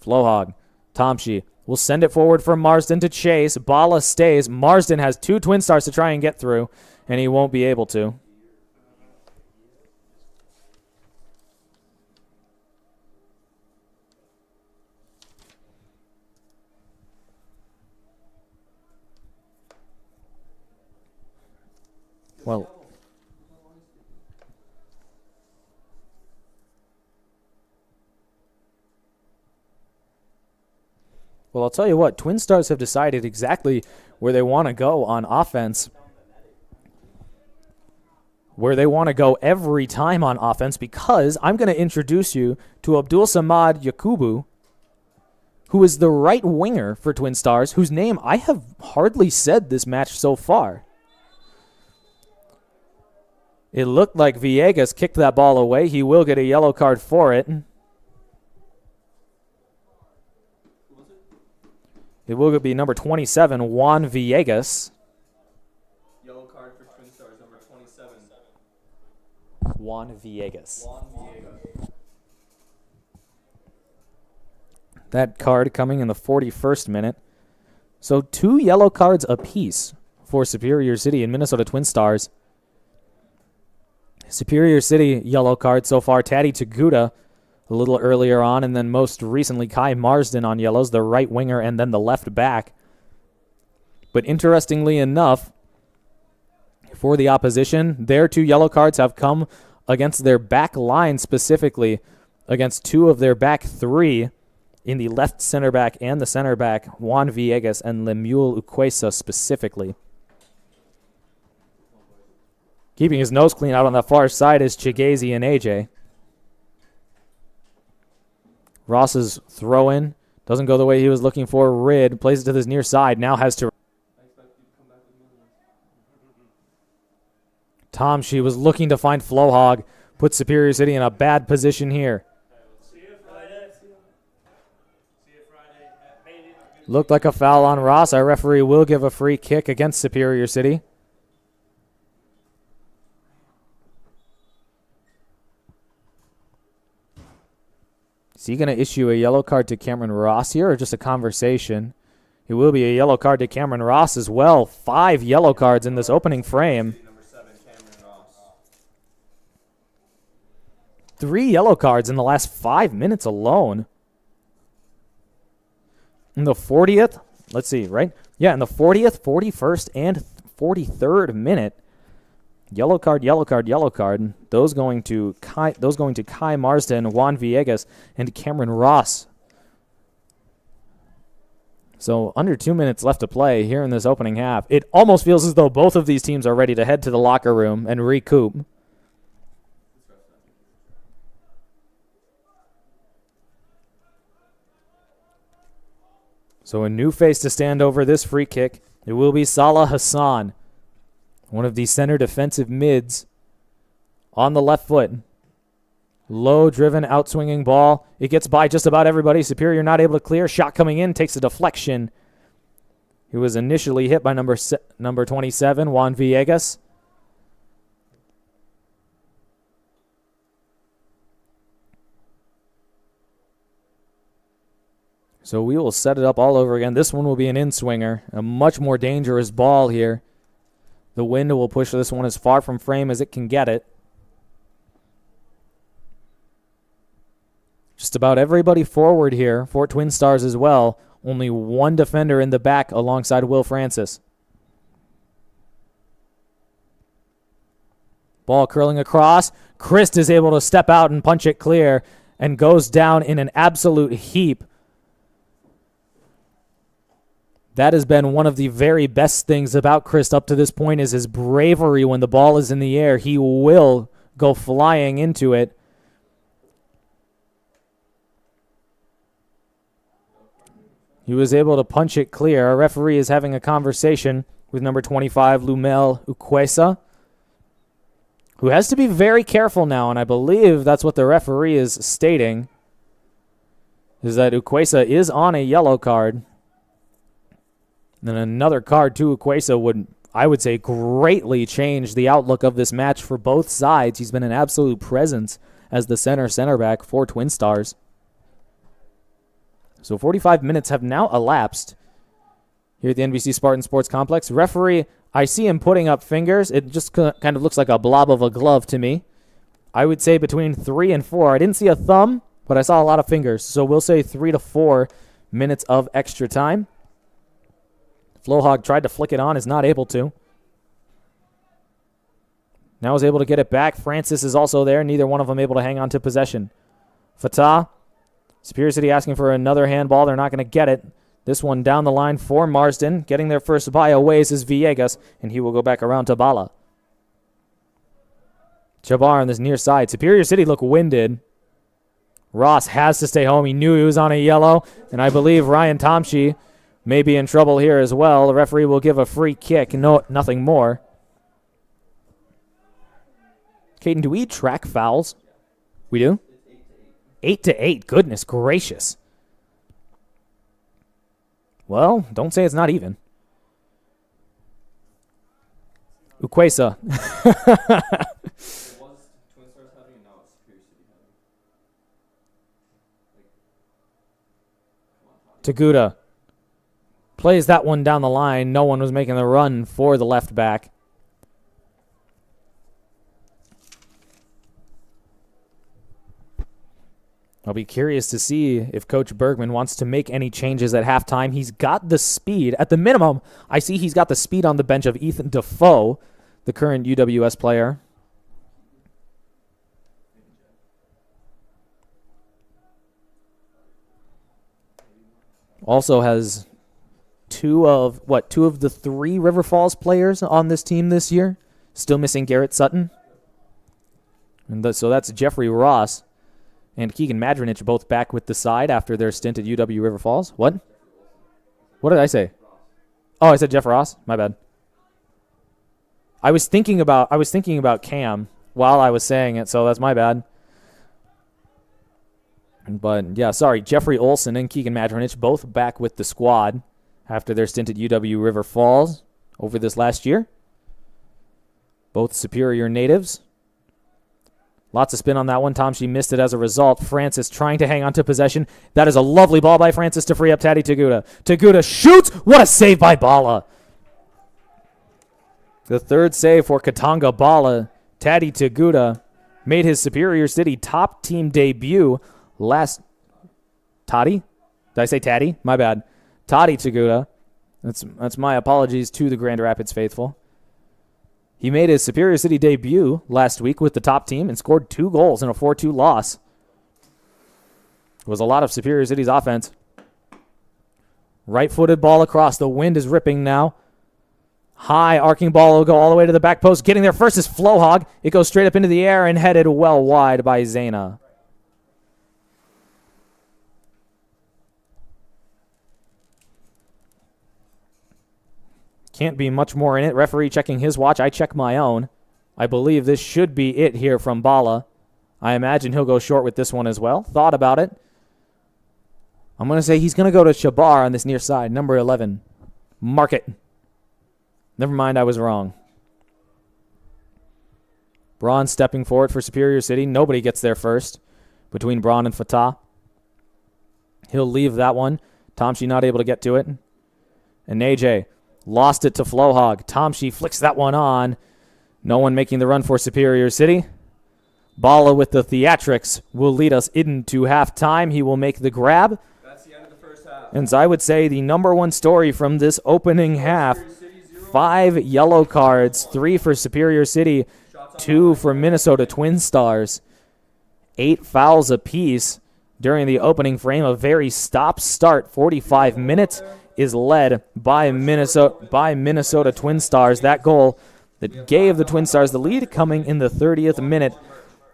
Flohog, Tomshi will send it forward for Marsden to chase. Bala stays. Marsden has 2 Twinstars to try and get through, and he won't be able to. Well, I'll tell you what, Twinstars have decided exactly where they want to go on offense. Where they want to go every time on offense, because I'm going to introduce you to Abdul Samad Yakubu, who is the right winger for Twinstars, whose name I have hardly said this match so far. It looked like Villegas kicked that ball away. He will get a yellow card for it. It will be number 27, Juan Villegas. Yellow card for Twinstars, number 27. Juan Villegas. That card coming in the 41st minute. So 2 yellow cards apiece for Superior City and Minnesota Twinstars. Superior City yellow card so far, Taddy Taguda a little earlier on, and then most recently Kai Marsden on yellows, the right winger and then the left back. But interestingly enough, for the opposition, their 2 yellow cards have come against their back line, specifically against 2 of their back 3 in the left center back and the center back, Juan Villegas and Lemuel Ukwesa specifically. Keeping his nose clean out on the far side is Chigazi and AJ. Ross's throw-in doesn't go the way he was looking for. Rid plays it to this near side. Now has to... Tomshi was looking to find Flohog. Puts Superior City in a bad position here. Looked like a foul on Ross. Our referee will give a free kick against Superior City. Is he going to issue a yellow card to Cameron Ross here, or just a conversation? It will be a yellow card to Cameron Ross as well. 5 yellow cards in this opening frame. 3 yellow cards in the last 5 minutes alone. In the 40th, let's see, right? Yeah, in the 40th, 41st, and 43rd minute. Yellow card, yellow card, yellow card. Those going to Kai Marsden, Juan Villegas, and Cameron Ross. So under 2 minutes left to play here in this opening half. It almost feels as though both of these teams are ready to head to the locker room and recoup. So a new face to stand over this free kick. It will be Salah Hassan, one of the center defensive mids on the left foot. Low-driven, outswinging ball. It gets by just about everybody. Superior not able to clear. Shot coming in, takes a deflection. He was initially hit by number 27, Juan Villegas. So we will set it up all over again. This one will be an in-swinger. A much more dangerous ball here. The wind will push this one as far from frame as it can get it. Just about everybody forward here for Twinstars as well. Only one defender in the back alongside Will Francis. Ball curling across. Christ is able to step out and punch it clear and goes down in an absolute heap. That has been one of the very best things about Christ up to this point is his bravery when the ball is in the air. He will go flying into it. He was able to punch it clear. Our referee is having a conversation with number 25, Lumel Ukwesa, who has to be very careful now, and I believe that's what the referee is stating, is that Ukwesa is on a yellow card. And another card to Ukwesa would, I would say, greatly change the outlook of this match for both sides. He's been an absolute presence as the center back for Twinstars. So 45 minutes have now elapsed here at the NBC Spartan Sports Complex. Referee, I see him putting up fingers. It just kind of looks like a blob of a glove to me. I would say between 3 and 4. I didn't see a thumb, but I saw a lot of fingers. So we'll say 3 to 4 minutes of extra time. Flohog tried to flick it on, is not able to. Now is able to get it back. Francis is also there. Neither one of them able to hang on to possession. Fatah. Superior City asking for another handball. They're not going to get it. This one down the line for Marsden. Getting their first by a ways is Villegas, and he will go back around to Bala. Jabbar on this near side. Superior City look winded. Ross has to stay home. He knew he was on a yellow, and I believe Ryan Tomsky may be in trouble here as well. The referee will give a free kick. No, nothing more. Caden, do we track fouls? We do? 8-8. Goodness gracious. Well, don't say it's not even. Ukwesa. Taguda plays that one down the line. No one was making the run for the left back. I'll be curious to see if Coach Bergman wants to make any changes at halftime. He's got the speed. At the minimum, I see he's got the speed on the bench of Ethan Defoe, the current UWS player. Also has two of the 3 River Falls players on this team this year. Still missing Garrett Sutton. And so that's Jeffrey Ross and Keegan Madronich both back with the side after their stint at UW River Falls. What? What did I say? Oh, I said Jeff Ross. My bad. I was thinking about Cam while I was saying it, so that's my bad. But yeah, sorry, Jeffrey Olson and Keegan Madronich both back with the squad after their stint at UW River Falls over this last year. Both Superior natives. Lots of spin on that one. Tomsky missed it as a result. Francis trying to hang on to possession. That is a lovely ball by Francis to free up Taddy Taguda. Taguda shoots. What a save by Bala. The third save for Katanga Bala. Taddy Taguda made his Superior City top team debut last... Toddy? Did I say Taddy? My bad. Toddy Taguda. That's my apologies to the Grand Rapids faithful. He made his Superior City debut last week with the top team and scored 2 goals in a 4-2 loss. It was a lot of Superior City's offense. Right-footed ball across. The wind is ripping now. High arcing ball will go all the way to the back post. Getting there first is Flohog. It goes straight up into the air and headed well wide by Zana. Can't be much more in it. Referee checking his watch. I check my own. I believe this should be it here from Bala. I imagine he'll go short with this one as well. Thought about it. I'm going to say he's going to go to Shabar on this near side. Number 11. Mark it. Never mind, I was wrong. Braun stepping forward for Superior City. Nobody gets there first between Braun and Fatah. He'll leave that one. Tomshi not able to get to it. And AJ lost it to Flohog. Tomshi flicks that one on. No one making the run for Superior City. Bala with the theatrics will lead us into halftime. He will make the grab. That's the end of the first half. And so I would say the number one story from this opening half. 5 yellow cards, 3 for Superior City, 2 for Minnesota Twinstars. 8 fouls apiece during the opening frame. A very stop-start. 45 minutes is led by Minnesota Twinstars. That goal that gave the Twinstars the lead coming in the 30th minute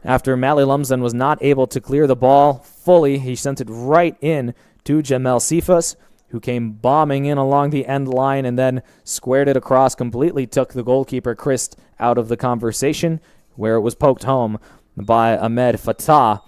after Mally Lumsden was not able to clear the ball fully. He sent it right in to Jamel Sifas, who came bombing in along the end line and then squared it across, completely took the goalkeeper, Christ, out of the conversation, where it was poked home by Ahmed Fatah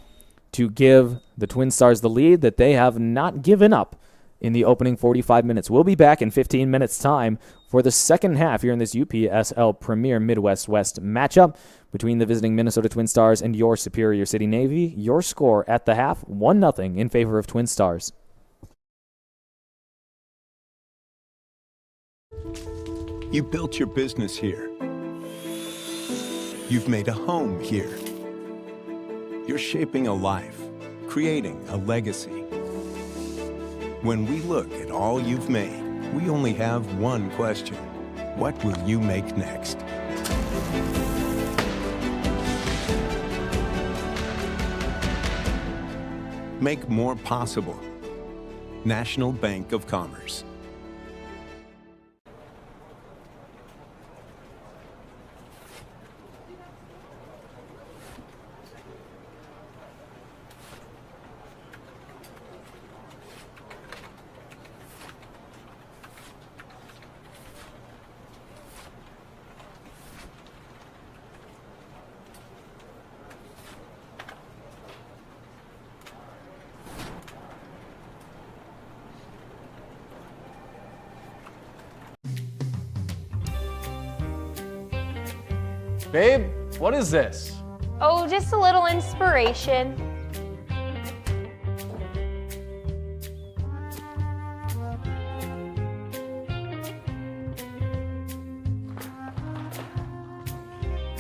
to give the Twinstars the lead that they have not given up in the opening 45 minutes. We'll be back in 15 minutes' time for the second half here in this UPSL Premier Midwest West matchup between the visiting Minnesota Twinstars and your Superior City Navy. Your score at the half, 1-0 in favor of Twinstars. You built your business here. You've made a home here. You're shaping a life, creating a legacy. When we look at all you've made, we only have one question. What will you make next? Make more possible. National Bank of Commerce. Babe, what is this? Oh, just a little inspiration.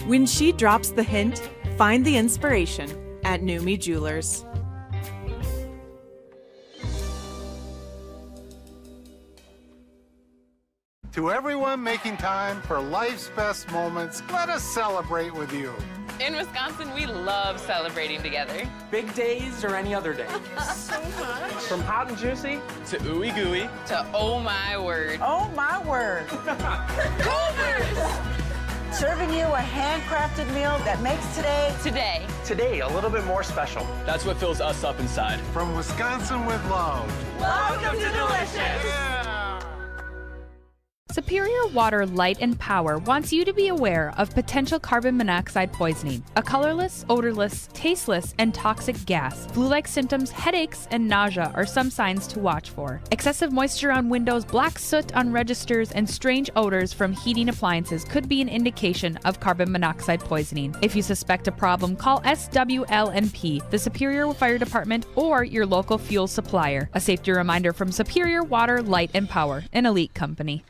When she drops the hint, find the inspiration at Numi Jewelers. To everyone making time for life's best moments, let us celebrate with you. In Wisconsin, we love celebrating together. Big days or any other day. So much. From hot and juicy to ooey gooey To oh my word. Oh my word. Serving you a handcrafted meal that makes today. Today, a little bit more special. That's what fills us up inside. From Wisconsin with love. Welcome to Delicious. Yeah. Superior Water Light and Power wants you to be aware of potential carbon monoxide poisoning, a colorless, odorless, tasteless, and toxic gas. Flu-like symptoms, headaches, and nausea are some signs to watch for. Excessive moisture on windows, black soot on registers, and strange odors from heating appliances could be an indication of carbon monoxide poisoning. If you suspect a problem, call SWLNP, the Superior Fire Department, or your local fuel supplier. A safety reminder from Superior Water Light and Power, an elite company.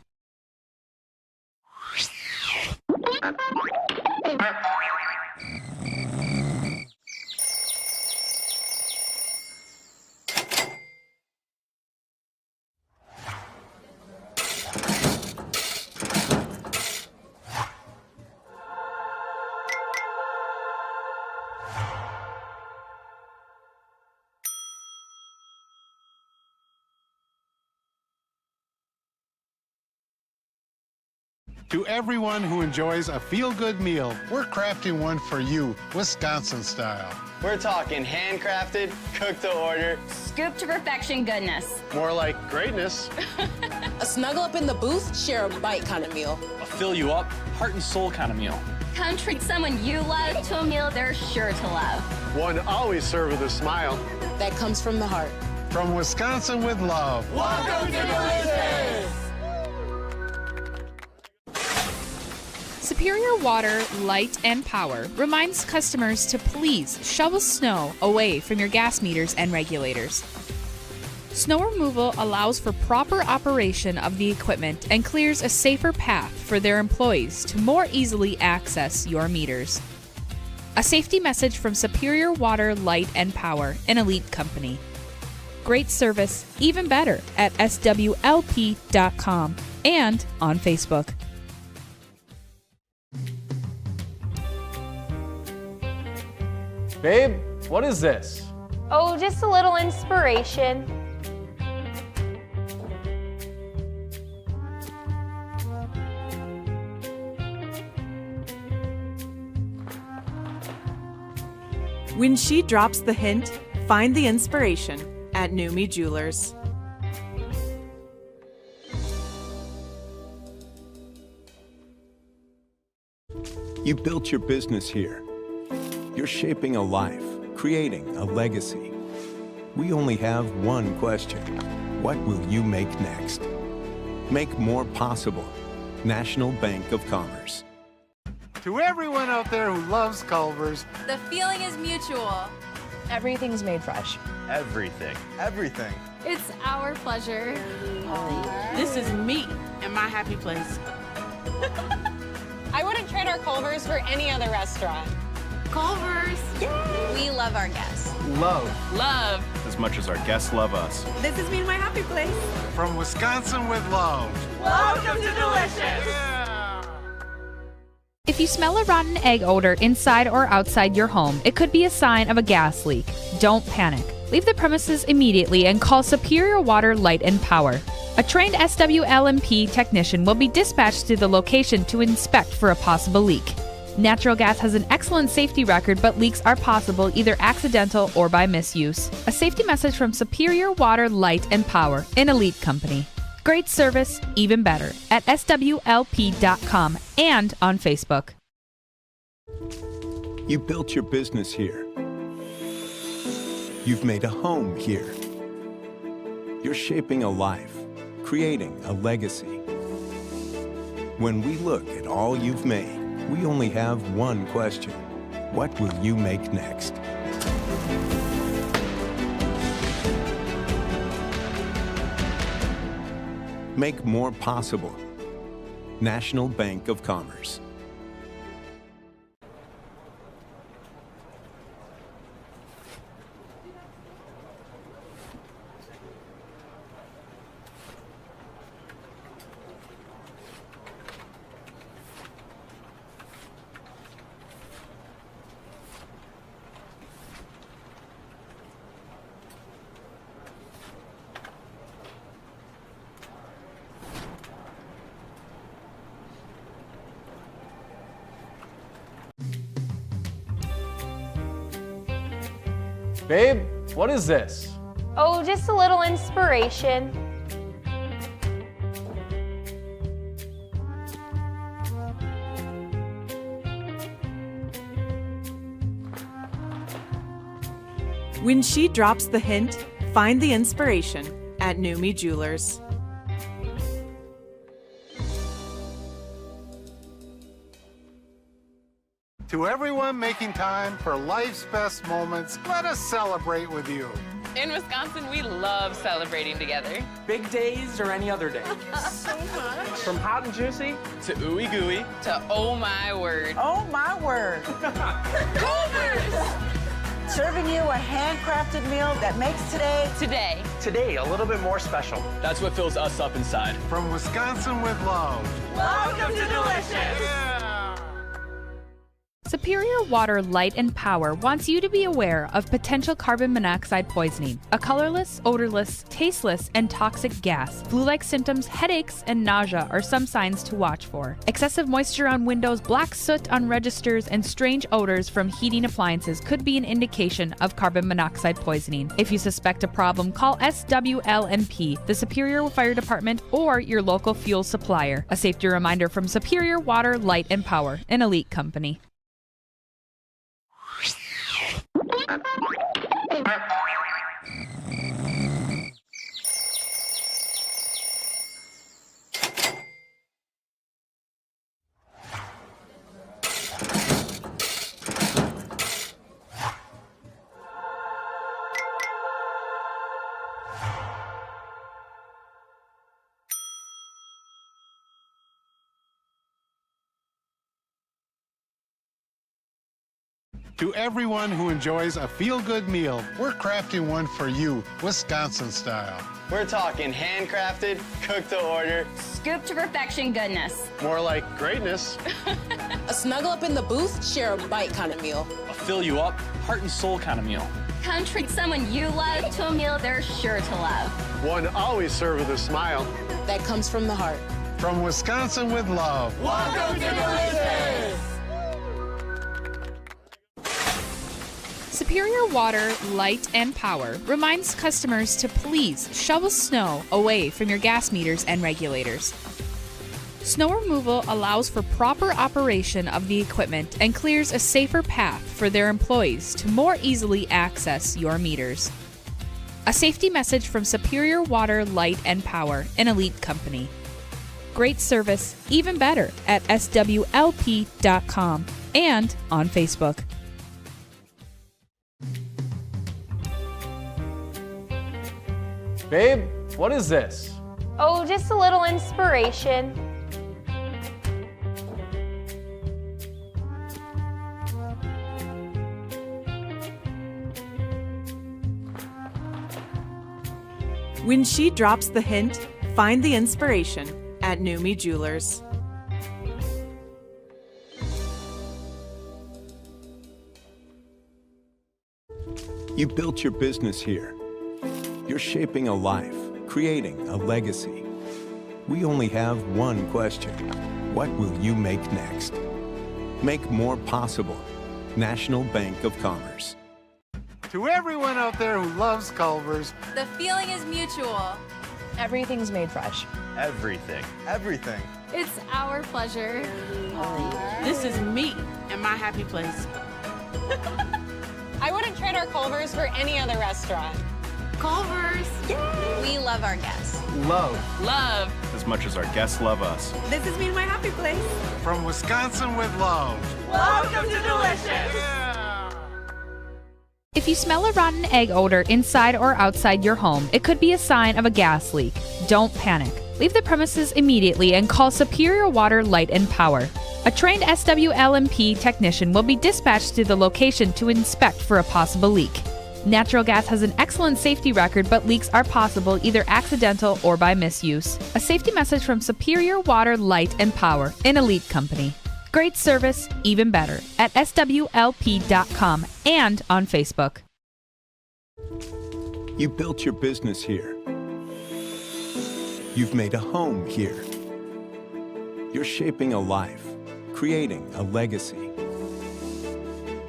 To everyone who enjoys a feel-good meal, we're crafting one for you, Wisconsin style. We're talking handcrafted, cooked to order. Scoop to perfection goodness. More like greatness. A snuggle up in the booth, share a bite kind of meal. A fill you up, heart and soul kind of meal. Come treat someone you love to a meal they're sure to love. One always served with a smile. That comes from the heart. From Wisconsin with love. Welcome to Delicious! Superior Water, Light, and Power reminds customers to please shovel snow away from your gas meters and regulators. Snow removal allows for proper operation of the equipment and clears a safer path for their employees to more easily access your meters. A safety message from Superior Water, Light, and Power, an elite company. Great service, even better, at swlp.com and on Facebook. Babe, what is this? Oh, just a little inspiration. When she drops the hint, find the inspiration at Numi Jewelers. You built your business here. You're shaping a life, creating a legacy. We only have one question. What will you make next? Make more possible. National Bank of Commerce. To everyone out there who loves Culver's, The feeling is mutual. Everything's made fresh. Everything. Everything. It's our pleasure. This is me and my happy place. I wouldn't trade our Culvers for any other restaurant. Culvers. We love our guests. Love. Love. As much as our guests love us. This is me and my happy place. from Wisconsin with love. Welcome to Delicious. If you smell a rotten egg odor inside or outside your home, it could be a sign of a gas leak. Don't panic. Leave the premises immediately and call Superior Water, Light, and Power. A trained SWLMP technician will be dispatched to the location to inspect for a possible leak. Natural gas has an excellent safety record, but leaks are possible either accidental or by misuse. A safety message from Superior Water, Light, and Power, an elite company. Great service, even better, at swlp.com and on Facebook. You built your business here. You've made a home here. You're shaping a life, creating a legacy. When we look at all you've made, we only have one question. What will you make next? Make more possible. National Bank of Commerce. Babe, what is this? Oh, just a little inspiration. When she drops the hint, find the inspiration at Numi Jewelers. To everyone making time for life's best moments, let us celebrate with you. In Wisconsin, we love celebrating together. Big days or any other day. So much. From hot and juicy to ooey gooey. To oh my word. Oh my word. Serving you a handcrafted meal that makes Today. Today, a little bit more special. That's what fills us up inside. From Wisconsin with love. Welcome to Delicious. Superior Water Light and Power wants you to be aware of potential carbon monoxide poisoning, a colorless, odorless, tasteless, and toxic gas. Flu-like symptoms, headaches, and nausea are some signs to watch for. Excessive moisture on windows, black soot on registers, and strange odors from heating appliances could be an indication of carbon monoxide poisoning. If you suspect a problem, call SWLNP, the Superior Fire Department, or your local fuel supplier. A safety reminder from Superior Water Light and Power, an elite company. To everyone who enjoys a feel-good meal, we're crafting one for you, Wisconsin style. We're talking handcrafted, cooked to order. Scoop to perfection goodness. More like greatness. A snuggle up in the booth, share a bite kind of meal. A fill you up, heart and soul kind of meal. Come treat someone you love to a meal they're sure to love. One always served with a smile. That comes from the heart. From Wisconsin with love. Welcome to Delicious! Superior Water, Light, and Power reminds customers to please shovel snow away from your gas meters and regulators. Snow removal allows for proper operation of the equipment and clears a safer path for their employees to more easily access your meters. A safety message from Superior Water, Light, and Power, an elite company. Great service, even better, at swlp.com and on Facebook. Babe, what is this? Oh, just a little inspiration. When she drops the hint, find the inspiration at Numi Jewelers. You built your business here. You're shaping a life, creating a legacy. We only have one question. What will you make next? Make more possible. National Bank of Commerce. To everyone out there who loves Culver's, The feeling is mutual. Everything's made fresh. Everything. Everything. It's our pleasure. This is me and my happy place. I wouldn't trade our Culver's for any other restaurant. Culver's. We love our guests. love. Love. As much as our guests love us. This is me and my happy place. From Wisconsin with love. Welcome to Delicious. Yeah. If you smell a rotten egg odor inside or outside your home, it could be a sign of a gas leak. Don't panic. Leave the premises immediately and call Superior Water, Light, and Power. A trained SWLMP technician will be dispatched to the location to inspect for a possible leak. Natural gas has an excellent safety record, but leaks are possible either accidental or by misuse. A safety message from Superior Water, Light, and Power, an elite company. Great service, even better, at swlp.com and on Facebook. You built your business here. You've made a home here. You're shaping a life, creating a legacy.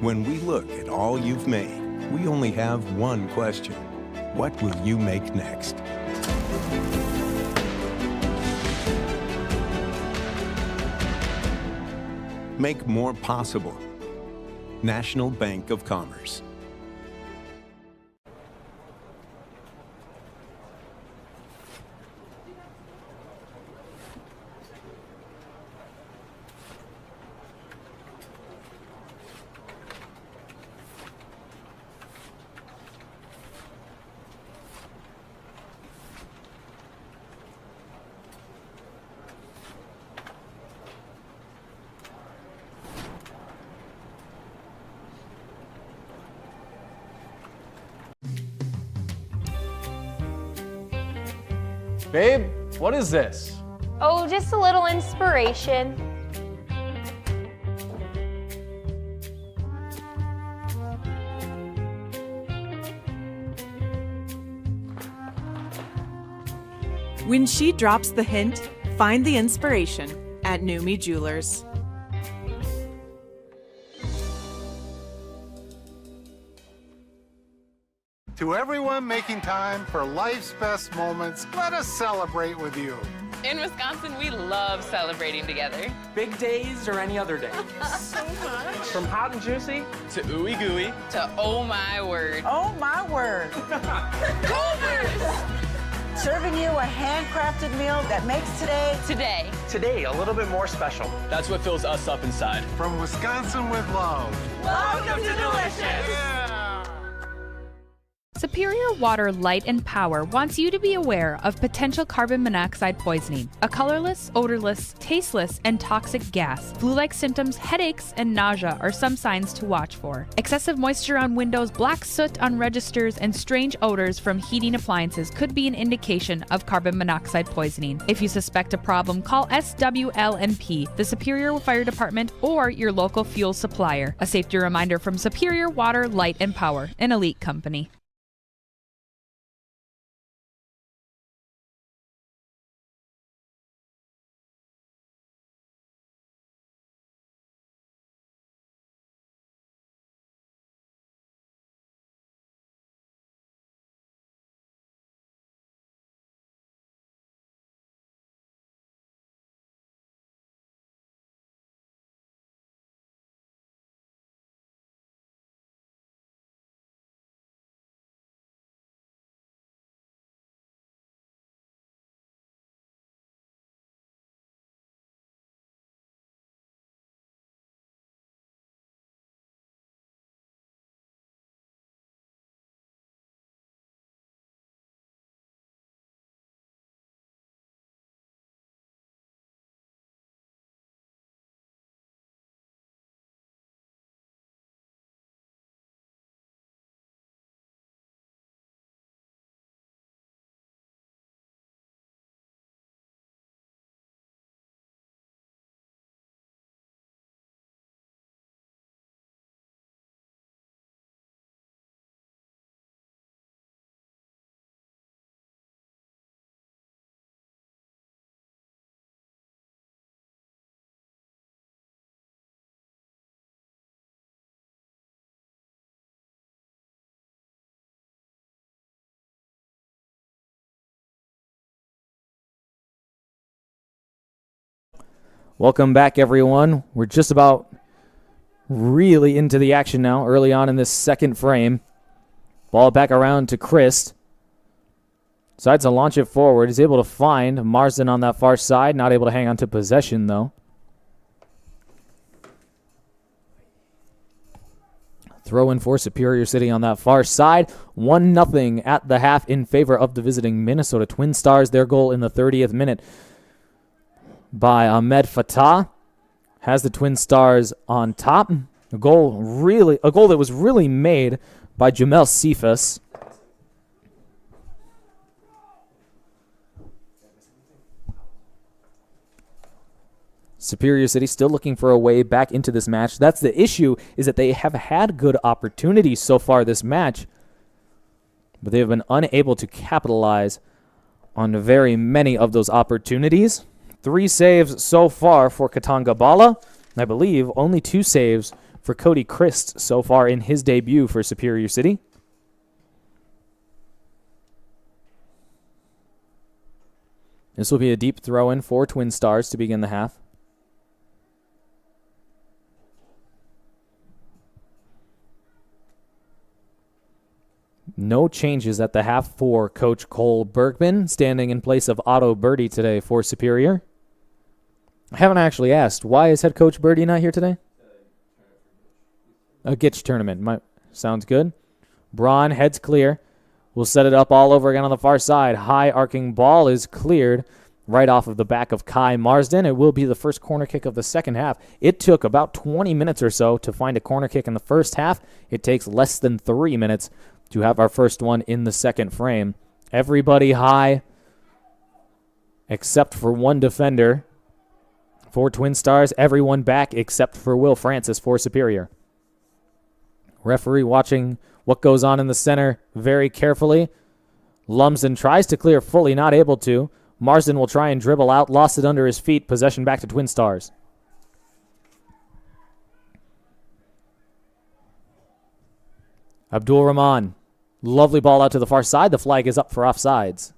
When we look at all you've made, we only have one question. What will you make next? Make more possible. National Bank of Commerce. Babe, what is this? Oh, just a little inspiration. When she drops the hint, find the inspiration at Numi Jewelers. To everyone making time for life's best moments, let us celebrate with you. In Wisconsin, we love celebrating together. Big days or any other day. So much. From hot and juicy to ooey gooey to oh my word. Oh my word. Culver's! Serving you a handcrafted meal that makes today. Today, a little bit more special. That's what fills us up inside. From Wisconsin with love. Welcome to Delicious! Yeah. Superior Water Light and Power wants you to be aware of potential carbon monoxide poisoning, a colorless, odorless, tasteless, and toxic gas. Flu-like symptoms, headaches, and nausea are some signs to watch for. Excessive moisture on windows, black soot on registers, and strange odors from heating appliances could be an indication of carbon monoxide poisoning. If you suspect a problem, call SWLNP, the Superior Fire Department, or your local fuel supplier. A safety reminder from Superior Water Light and Power, an elite company. Welcome back, everyone. We're just about really into the action now, early on in this second frame. Ball back around to Christ. Decides to launch it forward. He's able to find Marsden on that far side. Not able to hang on to possession, though. Throw in for Superior City on that far side. 1-0 at the half in favor of the visiting Minnesota Twinstars. Their goal in the 30th minute by Ahmed Fatah has the Twinstars on top. A goal that was really made by Jamel Cephas. Superior City still looking for a way back into this match. That's the issue, is that they have had good opportunities so far this match, but they have been unable to capitalize on very many of those opportunities. 3 saves so far for Katanga Bala. I believe only 2 saves for Cody Christ so far in his debut for Superior City. This will be a deep throw-in for Twinstars to begin the half. No changes at the half for Coach Cole Bergman, standing in place of Otto Birdie today for Superior. I haven't actually asked, why is head coach Birdie not here today? A Gitch tournament. Sounds good. Braun heads clear. We'll set it up all over again on the far side. High arcing ball is cleared right off of the back of Kai Marsden. It will be the first corner kick of the second half. It took about 20 minutes or so to find a corner kick in the first half. It takes less than 3 minutes to have our first one in the second frame. Everybody high except for one defender. For Twinstars, everyone back except for Will Francis for Superior. Referee watching what goes on in the center very carefully. Lumsden tries to clear fully, not able to. Marsden will try and dribble out. Lost it under his feet. Possession back to Twinstars. Abdul Rahman. Lovely ball out to the far side. The flag is up for offsides.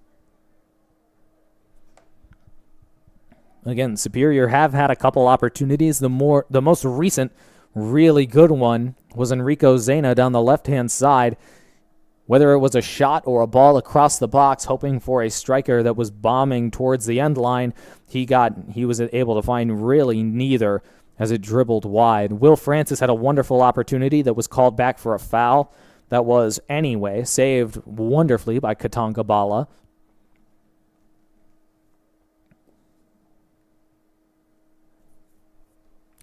Again, Superior have had a couple opportunities. The most recent really good one was Enrico Zena down the left-hand side. Whether it was a shot or a ball across the box, hoping for a striker that was bombing towards the end line, he was able to find really neither as it dribbled wide. Will Francis had a wonderful opportunity that was called back for a foul. That was, anyway, saved wonderfully by Katanga Bala.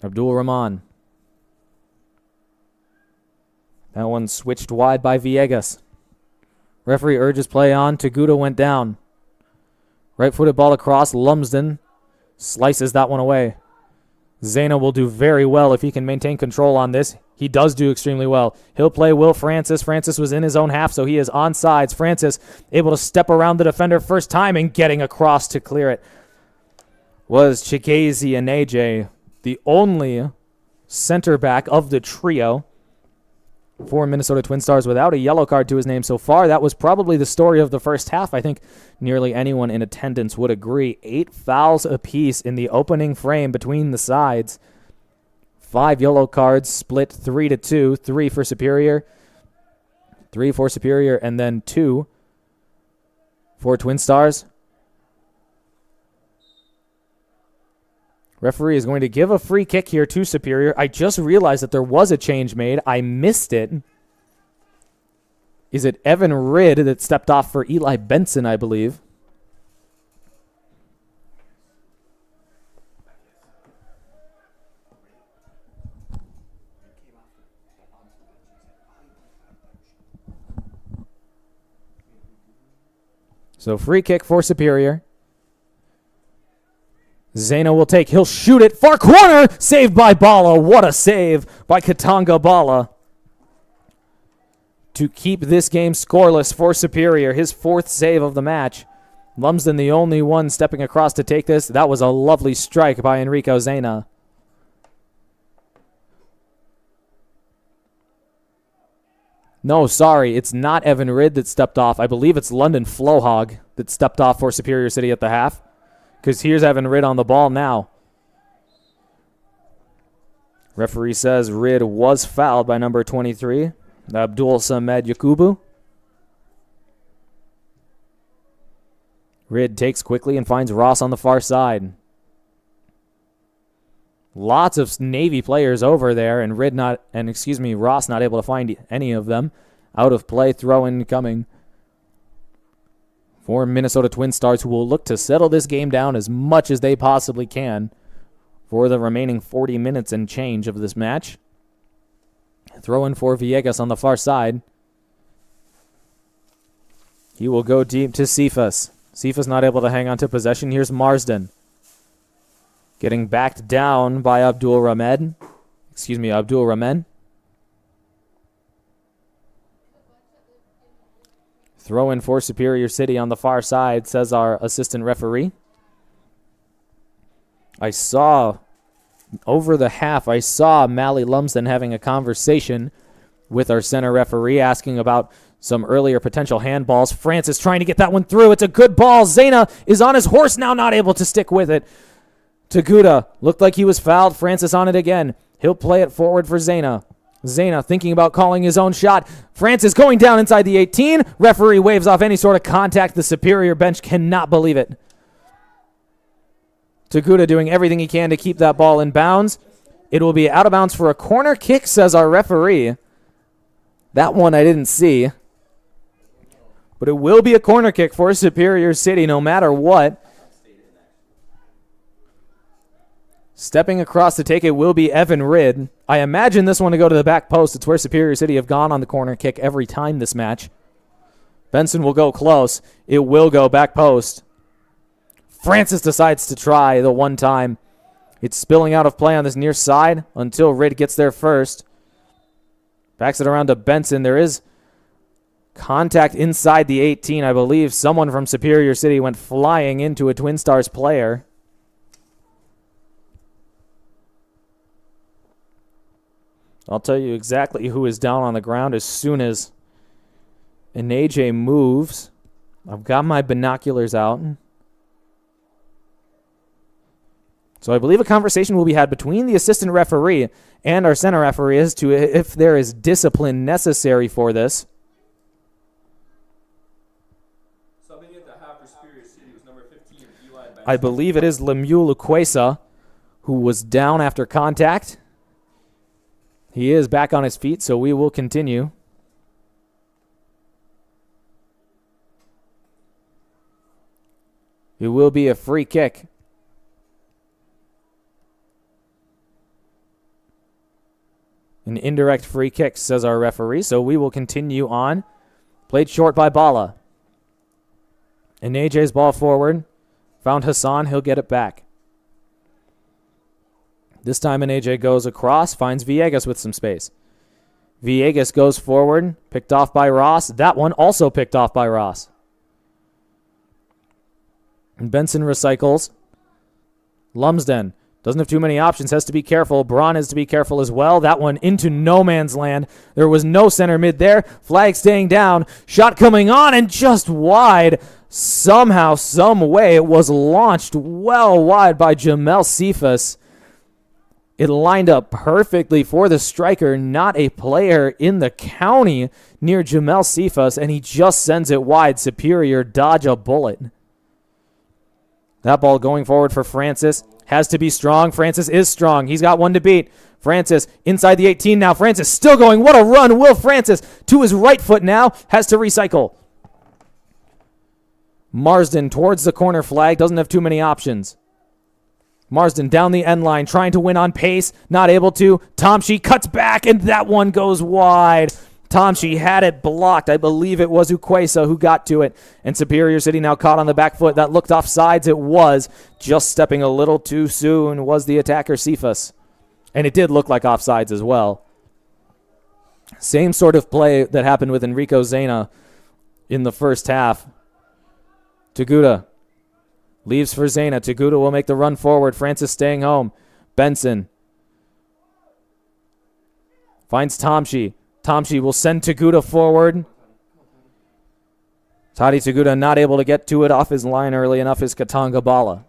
Abdul Rahman. That one switched wide by Villegas. Referee urges play on. Taguda went down. Right-footed ball across. Lumsden slices that one away. Zena will do very well if he can maintain control on this. He does do extremely well. He'll play Will Francis. Francis was in his own half, so he is onside. Francis able to step around the defender first time and getting across to clear it. Was Chikezi Aneje, the only center back of the trio for Minnesota Twinstars without a yellow card to his name so far. That was probably the story of the first half. I think nearly anyone in attendance would agree. 8 fouls apiece in the opening frame between the sides. 5 yellow cards split 3-2. 3 for Superior. 3 for Superior, and then 2 for Twinstars. Referee is going to give a free kick here to Superior. I just realized that there was a change made. I missed it. Is it Evan Ridd that stepped off for Eli Benson, I believe? So free kick for Superior. Zena will take. He'll shoot it. Far corner. Saved by Bala. What a save by Katanga Bala. To keep this game scoreless for Superior. His 4th save of the match. Lumsden the only one stepping across to take this. That was a lovely strike by Enrico Zena. No, sorry. It's not Evan Ridd that stepped off. I believe it's London Flohog that stepped off for Superior City at the half. Because here's Evan Ridd on the ball now. Referee says Ridd was fouled by number 23, Abdul Samed Yakubu. Ridd takes quickly and finds Ross on the far side. Lots of Navy players over there, and Ross not able to find any of them. Out of play, throw in coming for Minnesota Twinstars, who will look to settle this game down as much as they possibly can for the remaining 40 minutes and change of this match. Throw in for Villegas on the far side. He will go deep to Cephas. Cephas not able to hang on to possession. Here's Marsden. Getting backed down by Abdul Rahman. Throw in for Superior City on the far side, says our assistant referee. Over the half, I saw Mally Lumsden having a conversation with our center referee, asking about some earlier potential handballs. Francis trying to get that one through. It's a good ball. Zena is on his horse now, not able to stick with it. Taguda looked like he was fouled. Francis on it again. He'll play it forward for Zena. Zena thinking about calling his own shot. Francis going down inside the 18. Referee waves off any sort of contact. The Superior bench cannot believe it. Taguda doing everything he can to keep that ball in bounds. It will be out of bounds for a corner kick, says our referee. That one I didn't see. But it will be a corner kick for Superior City no matter what. Stepping across to take it will be Evan Ridd. I imagine this one to go to the back post. It's where Superior City have gone on the corner kick every time this match. Benson will go close. It will go back post. Francis decides to try the one time. It's spilling out of play on this near side until Ridd gets there first. Backs it around to Benson. There is Contact inside the 18. I believe someone from Superior City went flying into a Twinstars player. I'll tell you exactly who is down on the ground as soon as an AJ moves. I've got my binoculars out. So I believe a conversation will be had between the assistant referee and our center referee as to if there is discipline necessary for this. Subbing at the half for Superior City was number 15, Eli Benson. I believe it is Lemuel Luquesa who was down after contact. He is back on his feet, so we will continue. It will be a free kick. An indirect free kick, says our referee, so we will continue on. Played short by Bala. And AJ's ball forward. Found Hassan, he'll get it back. This time an AJ goes across, finds Villegas with some space. Villegas goes forward, picked off by Ross. That one also picked off by Ross. And Benson recycles. Lumsden doesn't have too many options, has to be careful. Braun has to be careful as well. That one into no man's land. There was no center mid there. Flag staying down. Shot coming on and just wide. Somehow, some way, it was launched well wide by Jamel Cephas. It lined up perfectly for the striker, not a player in the county near Jamel Cephas, and he just sends it wide. Superior dodge a bullet. That ball going forward for Francis. Has to be strong. Francis is strong. He's got one to beat. Francis inside the 18 now. Francis still going. What a run. Will Francis to his right foot now. Has to recycle. Marsden towards the corner flag. Doesn't have too many options. Marsden down the end line. Trying to win on pace. Not able to. Tomshi cuts back and that one goes wide. Tomshi had it blocked. I believe it was Ukwesa who got to it. And Superior City now caught on the back foot. That looked offsides. It was. Just stepping a little too soon was the attacker Cephas. And it did look like offsides as well. Same sort of play that happened with Enrico Zena in the first half. Taguda leaves for Zena. Taguda will make the run forward. Francis staying home. Benson finds Tomshi. Tomshi will send Taguda forward. Tadi Taguda not able to get to it off his line early enough is Katanga Bala.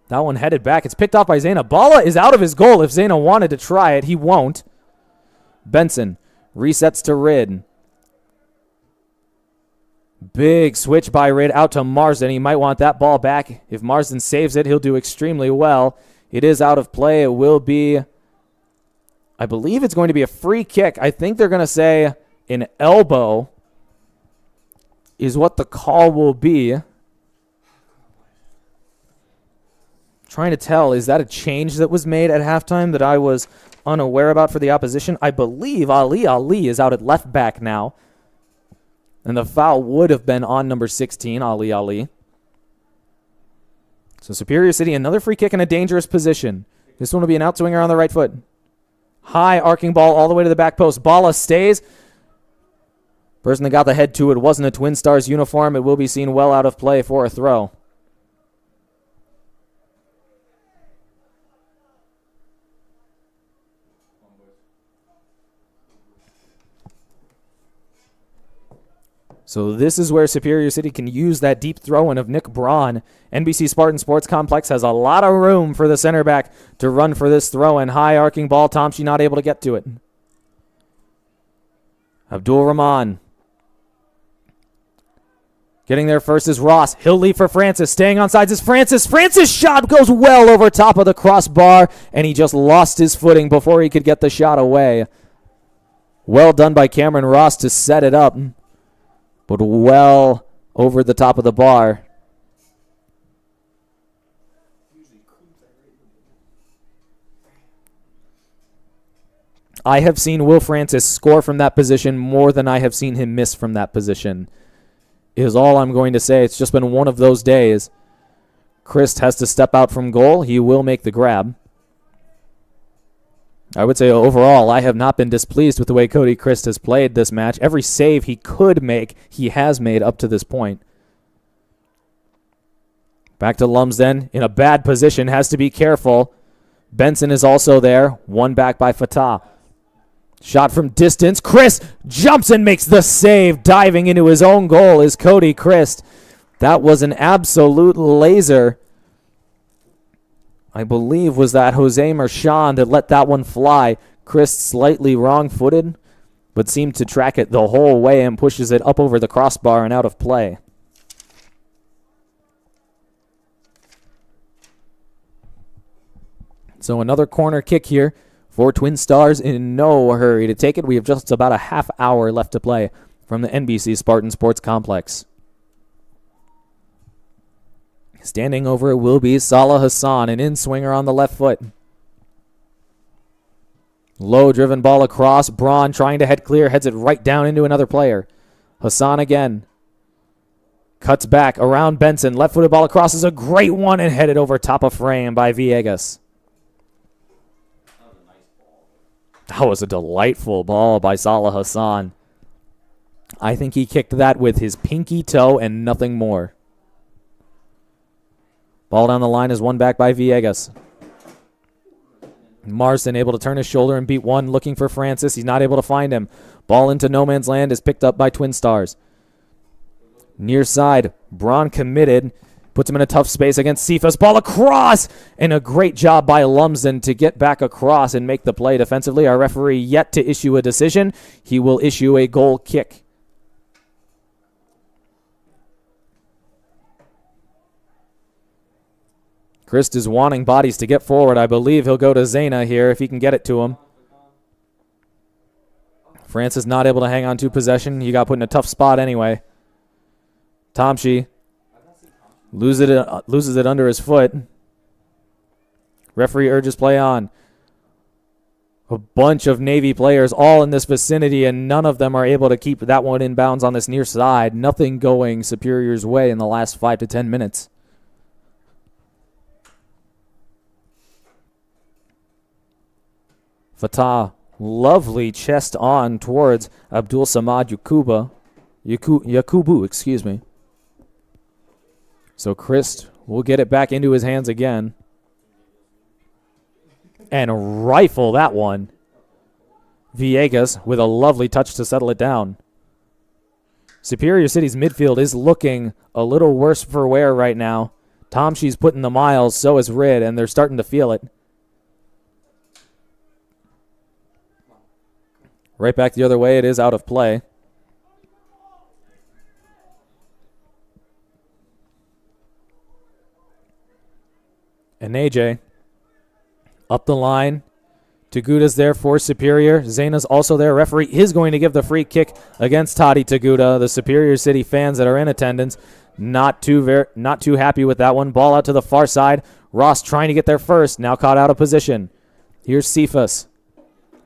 That one headed back. It's picked off by Zena. Bala is out of his goal. If Zena wanted to try it, he won't. Benson resets to Rid. Big switch by Rid out to Marsden. He might want that ball back. If Marsden saves it, he'll do extremely well. It is out of play. It will be, I believe it's going to be a free kick. I think they're going to say an elbow is what the call will be. Trying to tell, is that a change that was made at halftime that I was unaware about for the opposition? I believe Ali is out at left back now. And the foul would have been on number 16, Ali. So Superior City, another free kick in a dangerous position. This one will be an outswinger on the right foot. High arcing ball all the way to the back post. Bala stays. Person that got the head to it wasn't a Twinstars uniform. It will be seen well out of play for a throw. So this is where Superior City can use that deep throw-in of Nick Braun. NBC Spartan Sports Complex has a lot of room for the center back to run for this throw-in. High arcing ball. Tomshi not able to get to it. Abdul Rahman. Getting there first is Ross. He'll leave for Francis. Staying on sides is Francis. Francis' shot goes well over top of the crossbar, and he just lost his footing before he could get the shot away. Well done by Cameron Ross to set it up, but well over the top of the bar. I have seen Will Francis score from that position more than I have seen him miss from that position, is all I'm going to say. It's just been one of those days. Christ has to step out from goal. He will make the grab. I would say overall, I have not been displeased with the way Cody Christ has played this match. Every save he could make, he has made up to this point. Back to Lumsden in a bad position, has to be careful. Benson is also there, one back by Fatah. Shot from distance, Chris jumps and makes the save. Diving into his own goal is Cody Christ. That was an absolute laser. I believe was that Jose Marchand that let that one fly. Chris slightly wrong-footed, but seemed to track it the whole way and pushes it up over the crossbar and out of play. So another corner kick here for Twinstars, in no hurry to take it. We have just about a half hour left to play from the NBC Spartan Sports Complex. Standing over it will be Salah Hassan, an in-swinger on the left foot. Low driven ball across. Braun trying to head clear, heads it right down into another player. Hassan again. Cuts back around Benson. Left-footed ball across is a great one and headed over top of frame by Villegas. That was a delightful ball by Salah Hassan. I think he kicked that with his pinky toe and nothing more. Ball down the line is won back by Villegas. Marsden able to turn his shoulder and beat one, looking for Francis. He's not able to find him. Ball into no man's land is picked up by Twinstars. Near side, Braun committed. Puts him in a tough space against Cephas. Ball across! And a great job by Lumsden to get back across and make the play defensively. Our referee yet to issue a decision. He will issue a goal kick. Christ is wanting bodies to get forward. I believe he'll go to Zena here if he can get it to him. Francis not able to hang on to possession. He got put in a tough spot anyway. Tomshi loses it under his foot. Referee urges play on. A bunch of Navy players all in this vicinity, and none of them are able to keep that one in bounds on this near side. Nothing going Superior's way in the last 5 to 10 minutes. Fatah, lovely chest on towards Abdul Samad Yakubu, excuse me. So Christ will get it back into his hands again. And rifle that one. Villegas with a lovely touch to settle it down. Superior City's midfield is looking a little worse for wear right now. Tomshi's putting the miles, so is Rid, and they're starting to feel it. Right back the other way, it is out of play. And AJ up the line. Taguda's there for Superior. Zena's also there. Referee is going to give the free kick against Toddy Taguda. The Superior City fans that are in attendance not too happy with that one. Ball out to the far side. Ross trying to get there first. Now caught out of position. Here's Cephas.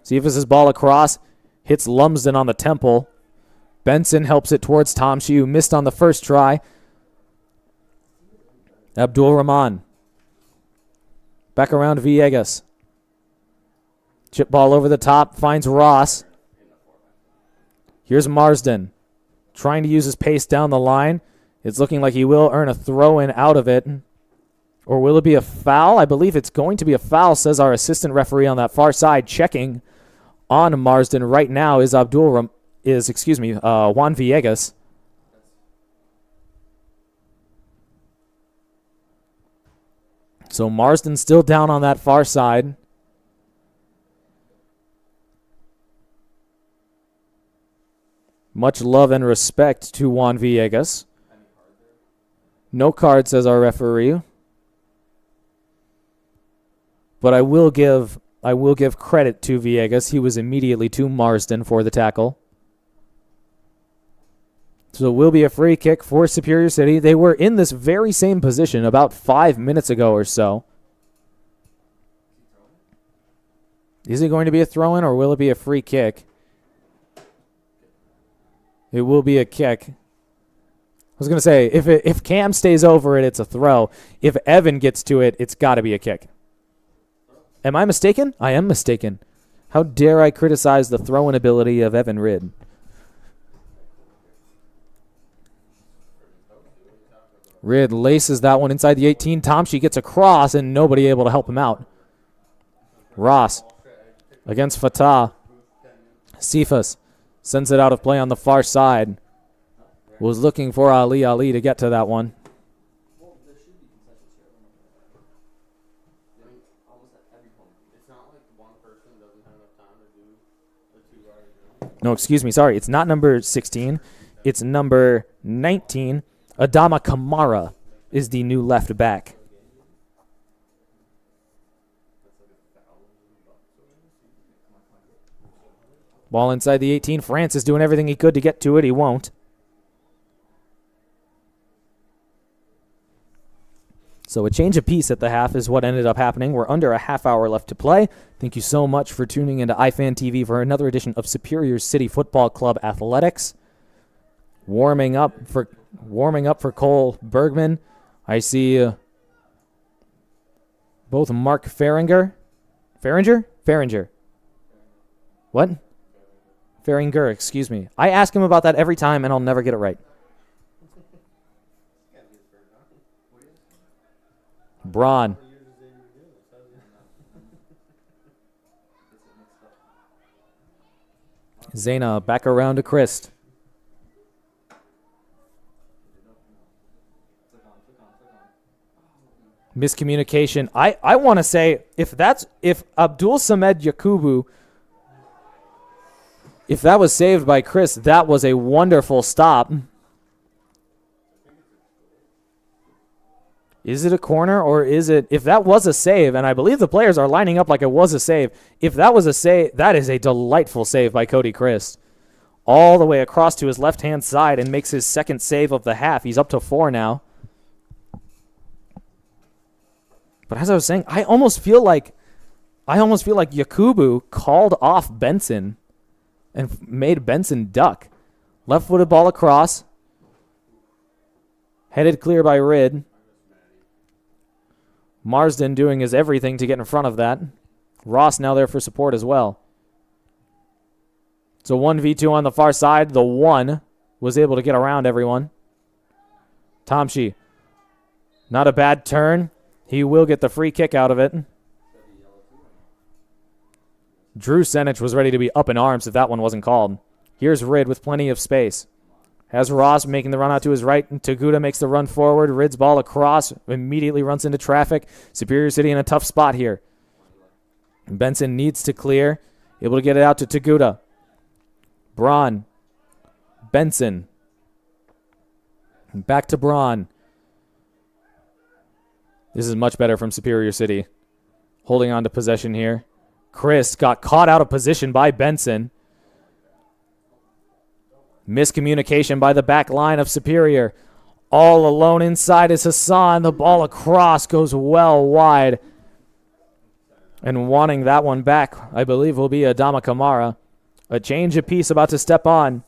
Cephas' ball across. Hits Lumsden on the temple. Benson helps it towards Tomshi, who missed on the first try. Abdul Rahman. Back around Villegas. Chip ball over the top. Finds Ross. Here's Marsden. Trying to use his pace down the line. It's looking like he will earn a throw-in out of it. Or will it be a foul? I believe it's going to be a foul, says our assistant referee on that far side. Checking on Marsden right now is Juan Villegas. So Marsden still down on that far side. Much love and respect to Juan Villegas. No card, says our referee. But I will give credit to Villegas. He was immediately to Marsden for the tackle. So it will be a free kick for Superior City. They were in this very same position about 5 minutes ago or so. Is it going to be a throw-in or will it be a free kick? It will be a kick. I was going to say, if Cam stays over it, it's a throw. If Evan gets to it, it's got to be a kick. Am I mistaken? I am mistaken. How dare I criticize the throwing ability of Evan Ridd? Ridd laces that one inside the 18. Tomsky gets across and nobody able to help him out. Ross against Fatah. Cephas sends it out of play on the far side. Was looking for Ali to get to that one. No, excuse me. Sorry. It's not number 16. It's number 19. Adama Kamara is the new left back. Ball inside the 18. France is doing everything he could to get to it. He won't. So a change of pace at the half is what ended up happening. We're under a half hour left to play. Thank you so much for tuning into iFan TV for another edition of Superior City Football Club Athletics. Warming up for Cole Bergman. I see both Mark Faringer. What? Faringer, excuse me. I ask him about that every time, and I'll never get it right. Braun. Zena back around to Christ. Miscommunication. I want to say if Abdul Samed Yakubu, if that was saved by Chris, that was a wonderful stop. Is it a corner or is it, if that was a save, and I believe the players are lining up like it was a save, if that was a save, that is a delightful save by Cody Christ. All the way across to his left-hand side and makes his second save of the half. He's up to 4 now. But as I was saying, I almost feel like Yakubu called off Benson and made Benson duck. Left-footed ball across. Headed clear by Ridd. Marsden doing his everything to get in front of that. Ross now there for support as well. So 1v2 on the far side. The 1 was able to get around everyone. Tomsky. Not a bad turn. He will get the free kick out of it. Drew Senich was ready to be up in arms if that one wasn't called. Here's Ridd with plenty of space. Has Ross making the run out to his right. Taguda makes the run forward. Ridd's ball across. Immediately runs into traffic. Superior City in a tough spot here. Benson needs to clear. Able to get it out to Taguda. Braun. Benson. Back to Braun. This is much better from Superior City. Holding on to possession here. Chris got caught out of position by Benson. Miscommunication by the back line of Superior. All alone inside is Hassan. The ball across goes well wide. And wanting that one back, I believe, will be Adama Kamara. A change of pace about to step on.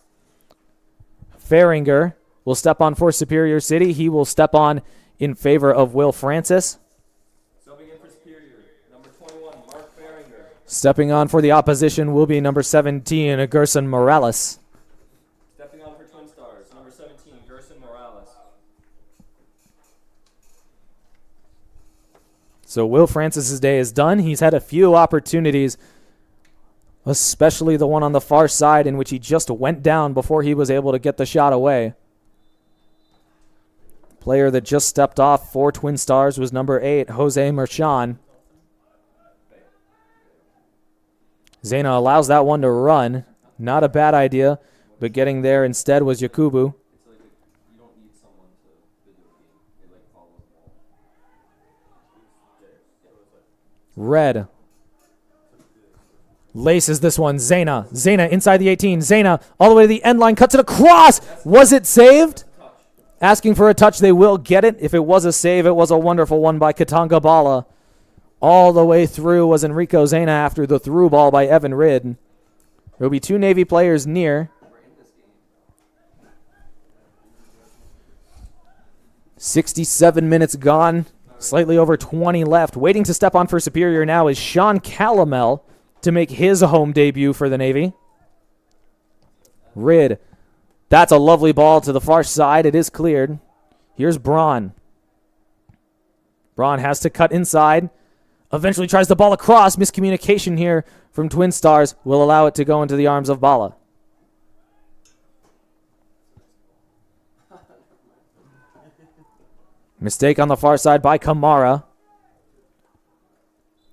Faringer will step on for Superior City. He will step on in favor of Will Francis. Subbing in for Superior, number 21, Mark Faringer. Stepping on for the opposition will be number 17, Gerson Morales. Stepping on for Twinstars, number 17, Gerson Morales. So Will Francis's day is done. He's had a few opportunities, especially the one on the far side in which he just went down before he was able to get the shot away. Player that just stepped off for Twinstars was number 8, Jose Merchan. Zena allows that one to run. Not a bad idea, but getting there instead was Yakubu. Red laces this one. Zena inside the 18. Zena all the way to the end line. Cuts it across. Was it saved? Asking for a touch. They will get it. If it was a save, it was a wonderful one by Katanga Bala. All the way through was Enrico Zena after the through ball by Evan Ridd. There will be 2 Navy players near. 67 minutes gone. Slightly over 20 left. Waiting to step on for Superior now is Sean Calamel. to make his home debut for the Navy. Rid. That's a lovely ball to the far side. It is cleared. Here's Braun. Braun has to cut inside. Eventually tries the ball across. Miscommunication here from Twinstars will allow it to go into the arms of Bala. Mistake on the far side by Kamara.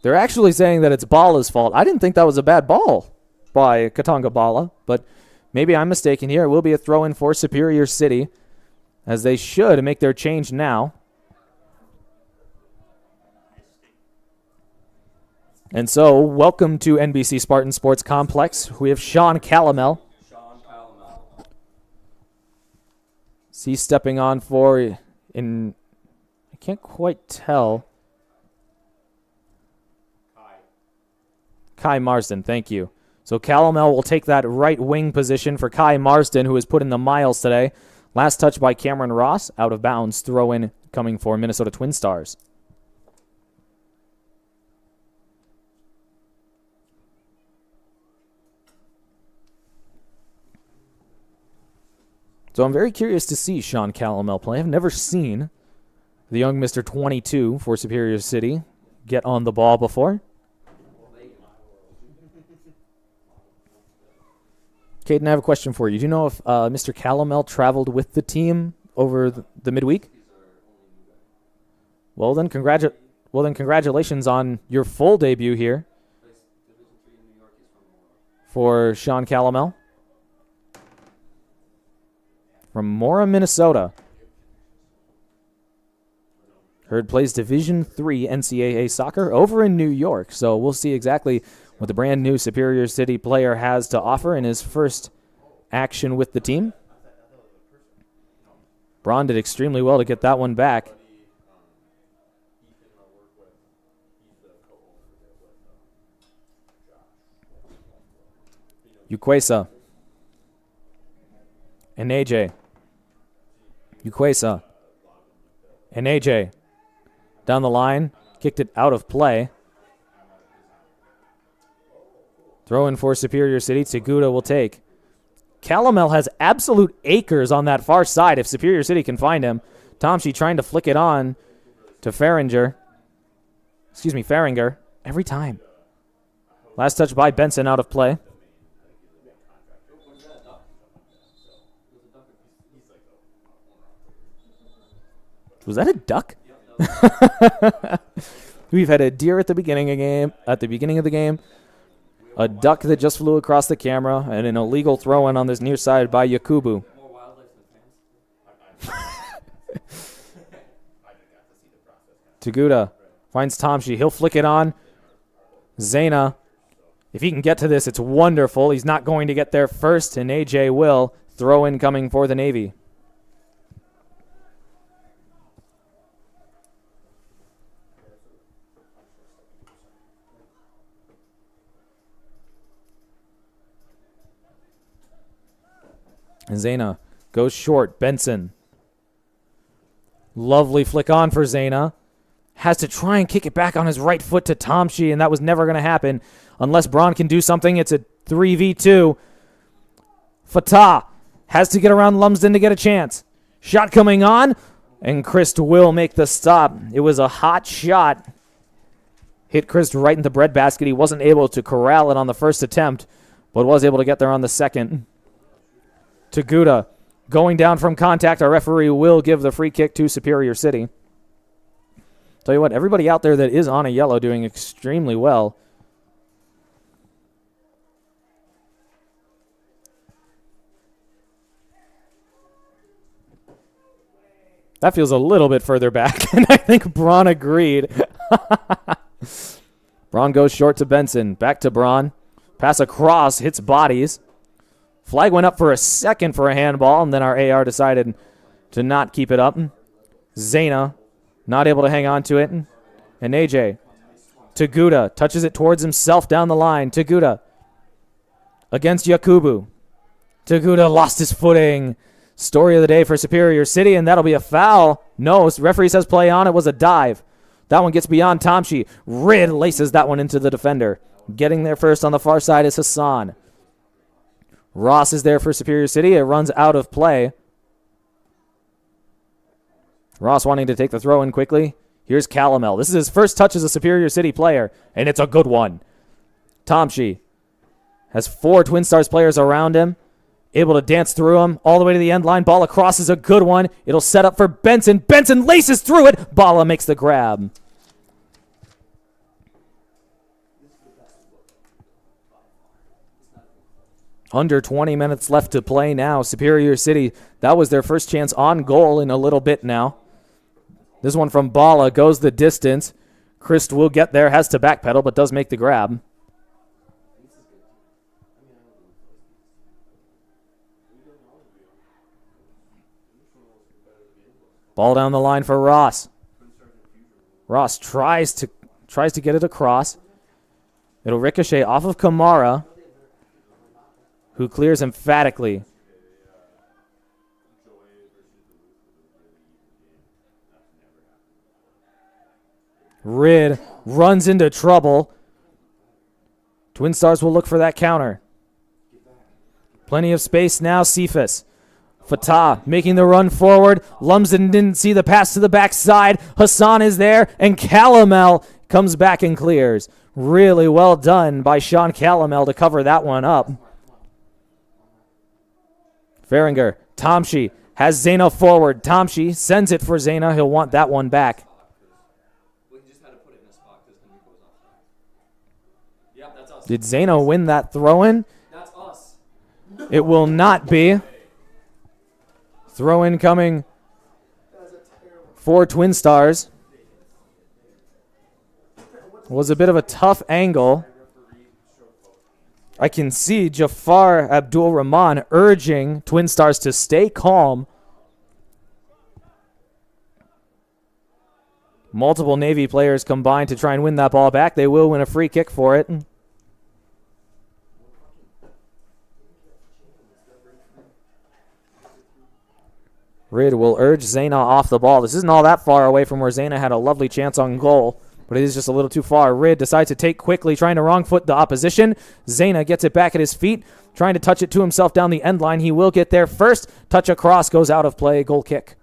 They're actually saying that it's Bala's fault. I didn't think that was a bad ball by Katanga Bala, but maybe I'm mistaken here. It will be a throw-in for Superior City, as they should make their change now. And so, welcome to NBC Spartan Sports Complex. We have Sean Calamel. He's stepping on for, I can't quite tell. Kai Marsden, thank you. So Calamel will take that right wing position for Kai Marsden, who has put in the miles today. Last touch by Cameron Ross, out of bounds. Throw in coming for Minnesota Twinstars. So I'm very curious to see Sean Calamel play. I've never seen the young Mr. 22 for Superior City get on the ball before. Caden, I have a question for you. Do you know if Mr. Calamel traveled with the team over the midweek? Well then, congratulations on your full debut here for Sean Calamel from Mora, Minnesota. Heard plays Division III NCAA soccer over in New York. So we'll see exactly what the brand new Superior City player has to offer in his first action with the team. Braun did extremely well to get that one back. Ukwesa. And AJ. Ukwesa. And AJ. Down the line. Kicked it out of play. Throw in for Superior City. Seguda will take. Calamel has absolute acres on that far side if Superior City can find him. Tomsky trying to flick it on to Farringer. Farringer. Every time. Last touch by Benson out of play. Was that a duck? We've had a deer at the beginning of the game. A duck that just flew across the camera, and an illegal throw-in on this near side by Yakubu. Taguda finds Tomsky. He'll flick it on. Zena. If he can get to this, it's wonderful. He's not going to get there first, and AJ will. Throw-in coming for the Navy. And Zena goes short. Benson. Lovely flick on for Zena. Has to try and kick it back on his right foot to Tomsky, and that was never going to happen. Unless Braun can do something, it's a 3v2. Fatah has to get around Lumsden to get a chance. Shot coming on, and Christ will make the stop. It was a hot shot. Hit Christ right in the breadbasket. He wasn't able to corral it on the first attempt, but was able to get there on the second. Taguda going down from contact. Our referee will give the free kick to Superior City. Tell you what, everybody out there that is on a yellow doing extremely well. That feels a little bit further back, and I think Braun agreed. Braun goes short to Benson. Back to Braun. Pass across, hits bodies. Flag went up for a second for a handball, and then our AR decided to not keep it up. Zena not able to hang on to it. And AJ. Taguda touches it towards himself down the line. Taguda against Yakubu. Taguda lost his footing. Story of the day for Superior City, and that'll be a foul. No, referee says play on. It was a dive. That one gets beyond Tomsky. Rid laces that one into the defender. Getting there first on the far side is Hassan. Ross is there for Superior City. It runs out of play. Ross wanting to take the throw in quickly. Here's Calamel. This is his first touch as a Superior City player, and it's a good one. Tomshi has 4 Twinstars players around him, able to dance through him all the way to the end line. Ball across is a good one. It'll set up for Benson. Benson laces through it. Bala makes the grab. Under 20 minutes left to play now. Superior City, that was their first chance on goal in a little bit now. This one from Bala goes the distance. Christ will get there, has to backpedal, but does make the grab. Ball down the line for Ross. Ross tries to get it across. It'll ricochet off of Kamara, who clears emphatically. Rid runs into trouble. Twinstars will look for that counter. Plenty of space now, Cephas. Fatah making the run forward. Lumsden didn't see the pass to the backside. Hassan is there, and Calamel comes back and clears. Really well done by Sean Calamel to cover that one up. Feringer, Tomshi has Zena forward. Tomshi sends it for Zena. He'll want that one back. Did Zena win that throw-in? That's us. It will not be. Throw-in coming for Twinstars. Was a bit of a tough angle. I can see Jafar Abdul Rahman urging Twinstars to stay calm. Multiple Navy players combined to try and win that ball back. They will win a free kick for it. Rid will urge Zena off the ball. This isn't all that far away from where Zena had a lovely chance on goal, but it is just a little too far. Rid decides to take quickly, trying to wrong foot the opposition. Zena gets it back at his feet, trying to touch it to himself down the end line. He will get there first. Touch across, goes out of play. Goal kick.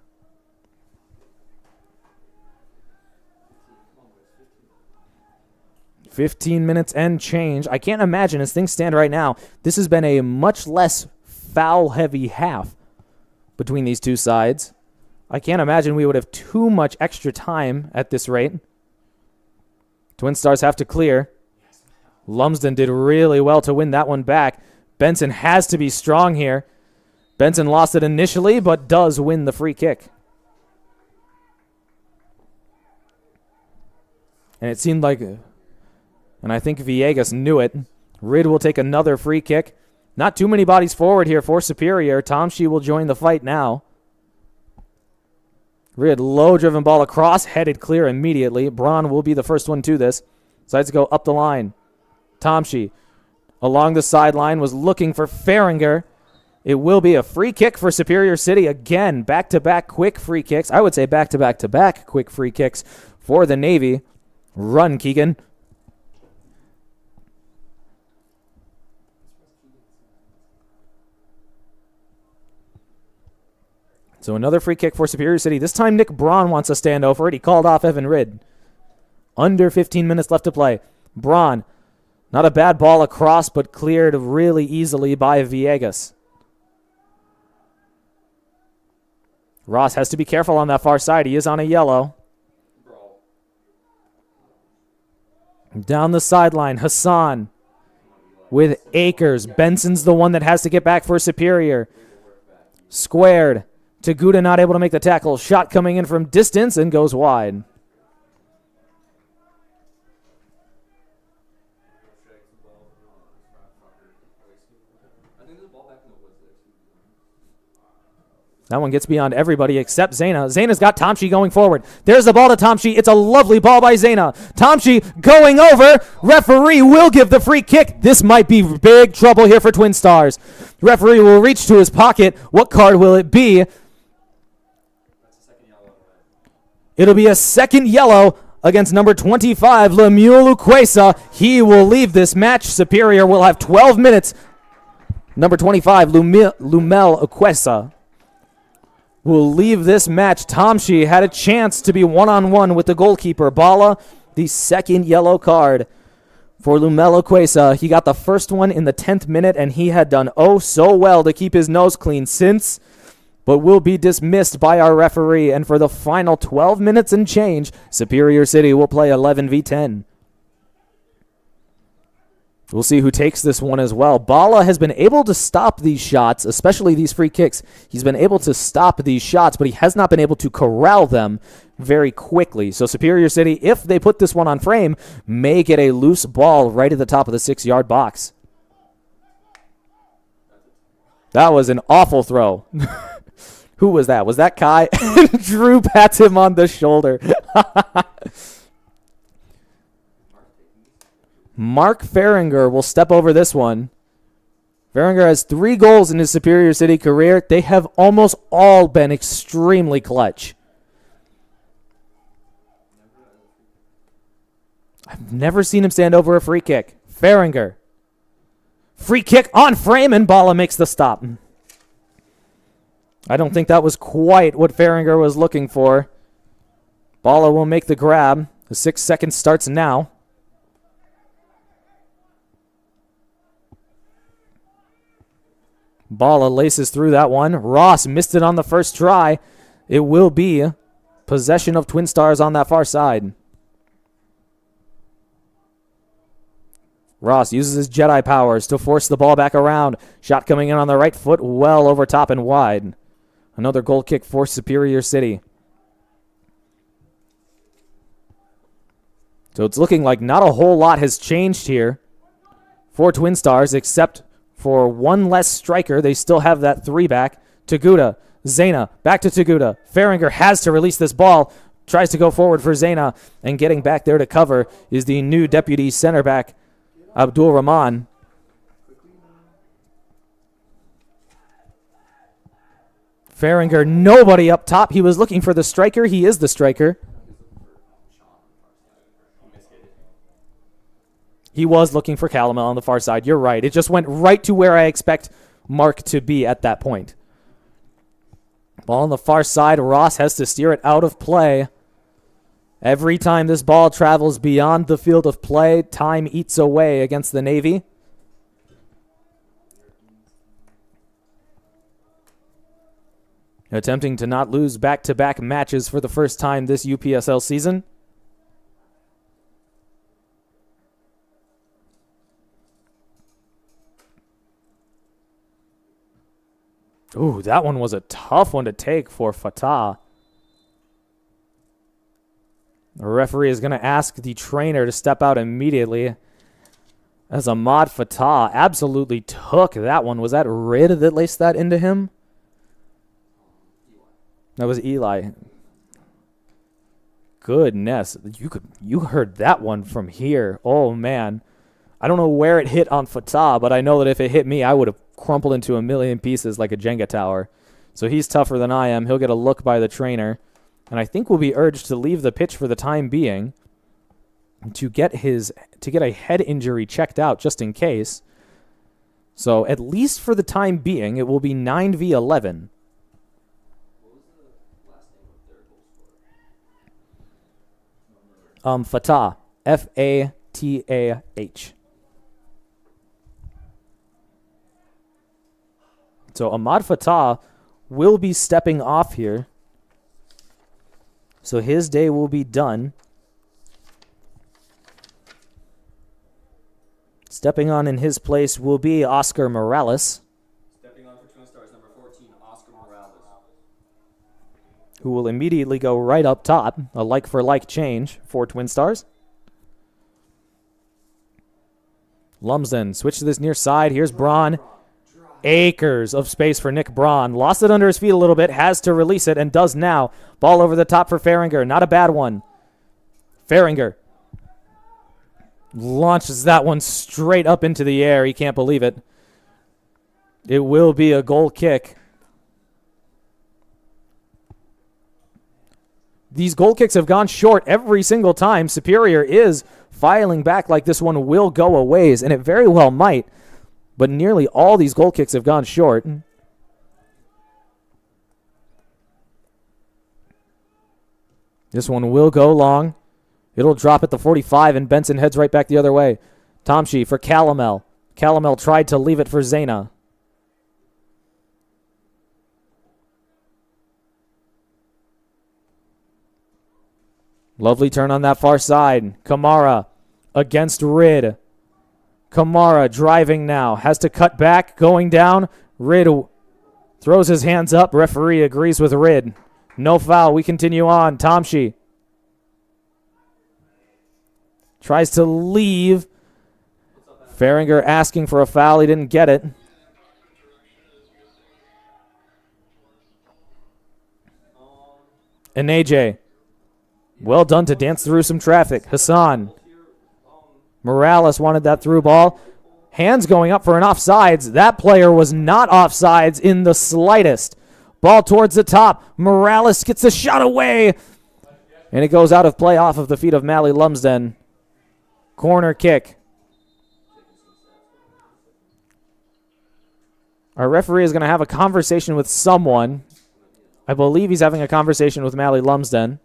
$15 minutes and change. I can't imagine, as things stand right now, this has been a much less foul-heavy half between these two sides. I can't imagine we would have too much extra time at this rate. Twinstars have to clear. Lumsden did really well to win that one back. Benson has to be strong here. Benson lost it initially, but does win the free kick. And it seemed like, and I think Villegas knew it. Rid will take another free kick. Not too many bodies forward here for Superior. Tomshi will join the fight now. Rid, low-driven ball across, headed clear immediately. Braun will be the first one to this. Decides to go up the line. Tomshi, along the sideline, was looking for Feringer. It will be a free kick for Superior City. Again, back-to-back quick free kicks. I would say back-to-back-to-back quick free kicks for the Navy. Run, Keegan. So another free kick for Superior City. This time Nick Braun wants to stand over it. He called off Evan Rid. Under 15 minutes left to play. Braun, not a bad ball across, but cleared really easily by Villegas. Ross has to be careful on that far side. He is on a yellow. Down the sideline, Hassan with Akers. Benson's the one that has to get back for Superior. Squared. Taguda not able to make the tackle. Shot coming in from distance and goes wide. That one gets beyond everybody except Zena. Zena's got Tomshi going forward. There's the ball to Tomshi. It's a lovely ball by Zena. Tomshi going over. Referee will give the free kick. This might be big trouble here for Twinstars. Referee will reach to his pocket. What card will it be? It'll be a second yellow against number 25, Lemuel Ukwesa. He will leave this match. Superior will have 12 minutes. Number 25, Lumel Ukwesa, will leave this match. Tomshi had a chance to be one-on-one with the goalkeeper. Bala, the second yellow card for Lumel Ukwesa. He got the first one in the 10th minute, and he had done oh so well to keep his nose clean since, but will be dismissed by our referee. And for the final 12 minutes and change, Superior City will play 11v10. We'll see who takes this one as well. Bala has been able to stop these shots, especially these free kicks. He's been able to stop these shots, but he has not been able to corral them very quickly. So Superior City, if they put this one on frame, may get a loose ball right at the top of the 6-yard box. That was an awful throw. Who was that? Was that Kai? Drew pats him on the shoulder. Mark Feringer will step over this one. Feringer has 3 goals in his Superior City career. They have almost all been extremely clutch. I've never seen him stand over a free kick. Feringer. Free kick on frame, and Bala makes the stop. I don't think that was quite what Feringer was looking for. Bala will make the grab. The 6 seconds starts now. Bala laces through that one. Ross missed it on the first try. It will be possession of Twinstars on that far side. Ross uses his Jedi powers to force the ball back around. Shot coming in on the right foot, well over top and wide. Another goal kick for Superior City. So it's looking like not a whole lot has changed here for Twinstars, except for one less striker. They still have that 3 back. Taguda, Zena, back to Taguda. Feringer has to release this ball. Tries to go forward for Zena, and getting back there to cover is the new deputy center back, Abdul Rahman. Feringer, nobody up top. He was looking for the striker. He is the striker. He was looking for Calamel on the far side. You're right. It just went right to where I expect Mark to be at that point. Ball on the far side. Ross has to steer it out of play. Every time this ball travels beyond the field of play, time eats away against the Navy. Attempting to not lose back-to-back matches for the first time this UPSL season. Ooh, that one was a tough one to take for Fatah. The referee is going to ask the trainer to step out immediately, as Ahmad Fatah absolutely took that one. Was that Rid that laced that into him? That was Eli. Goodness, you heard that one from here. Oh man. I don't know where it hit on Fatah, but I know that if it hit me, I would have crumpled into a million pieces like a Jenga tower. So he's tougher than I am. He'll get a look by the trainer, and I think will be urged to leave the pitch for the time being to get a head injury checked out just in case. So at least for the time being, it will be 9v11. Fatah. Fatah. So Ahmad Fatah will be stepping off here. So his day will be done. Stepping on in his place will be Oscar Morales. Stepping on for Twinstars, number 14, Oscar Morales. Who will immediately go right up top. A like-for-like change for Twinstars. Lumsden, switch to this near side. Here's Braun. Acres of space for Nick Braun. Lost it under his feet a little bit. Has to release it and does now. Ball over the top for Feringer. Not a bad one. Feringer launches that one straight up into the air. He can't believe it. It will be a goal kick. These goal kicks have gone short every single time. Superior is filing back like this one will go a ways, and it very well might. But nearly all these goal kicks have gone short. This one will go long. It'll drop at the 45, and Benson heads right back the other way. Tomshi for Calamel. Calamel tried to leave it for Zena. Lovely turn on that far side. Kamara against Rid. Kamara driving now. Has to cut back. Going down. Rid throws his hands up. Referee agrees with Rid. No foul. We continue on. Tomshi tries to leave. Faringer asking for a foul. He didn't get it. And AJ. Well done to dance through some traffic. Hassan. Morales wanted that through ball. Hands going up for an offsides. That player was not offsides in the slightest. Ball towards the top. Morales gets the shot away. And it goes out of play off of the feet of Mally Lumsden. Corner kick. Our referee is going to have a conversation with someone. I believe he's having a conversation with Mally Lumsden.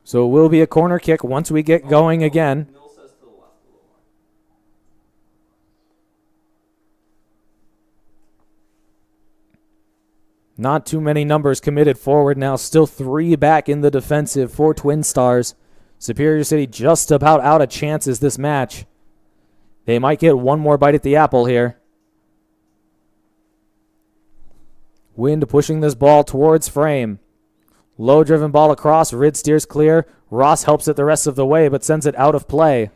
So it will be a corner kick once we get going again. Not too many numbers committed forward now. Still 3 back in the defensive for Twinstars. Superior City just about out of chances this match. They might get one more bite at the apple here. Wind pushing this ball towards frame. Low driven ball across. Rid steers clear. Ross helps it the rest of the way, but sends it out of play.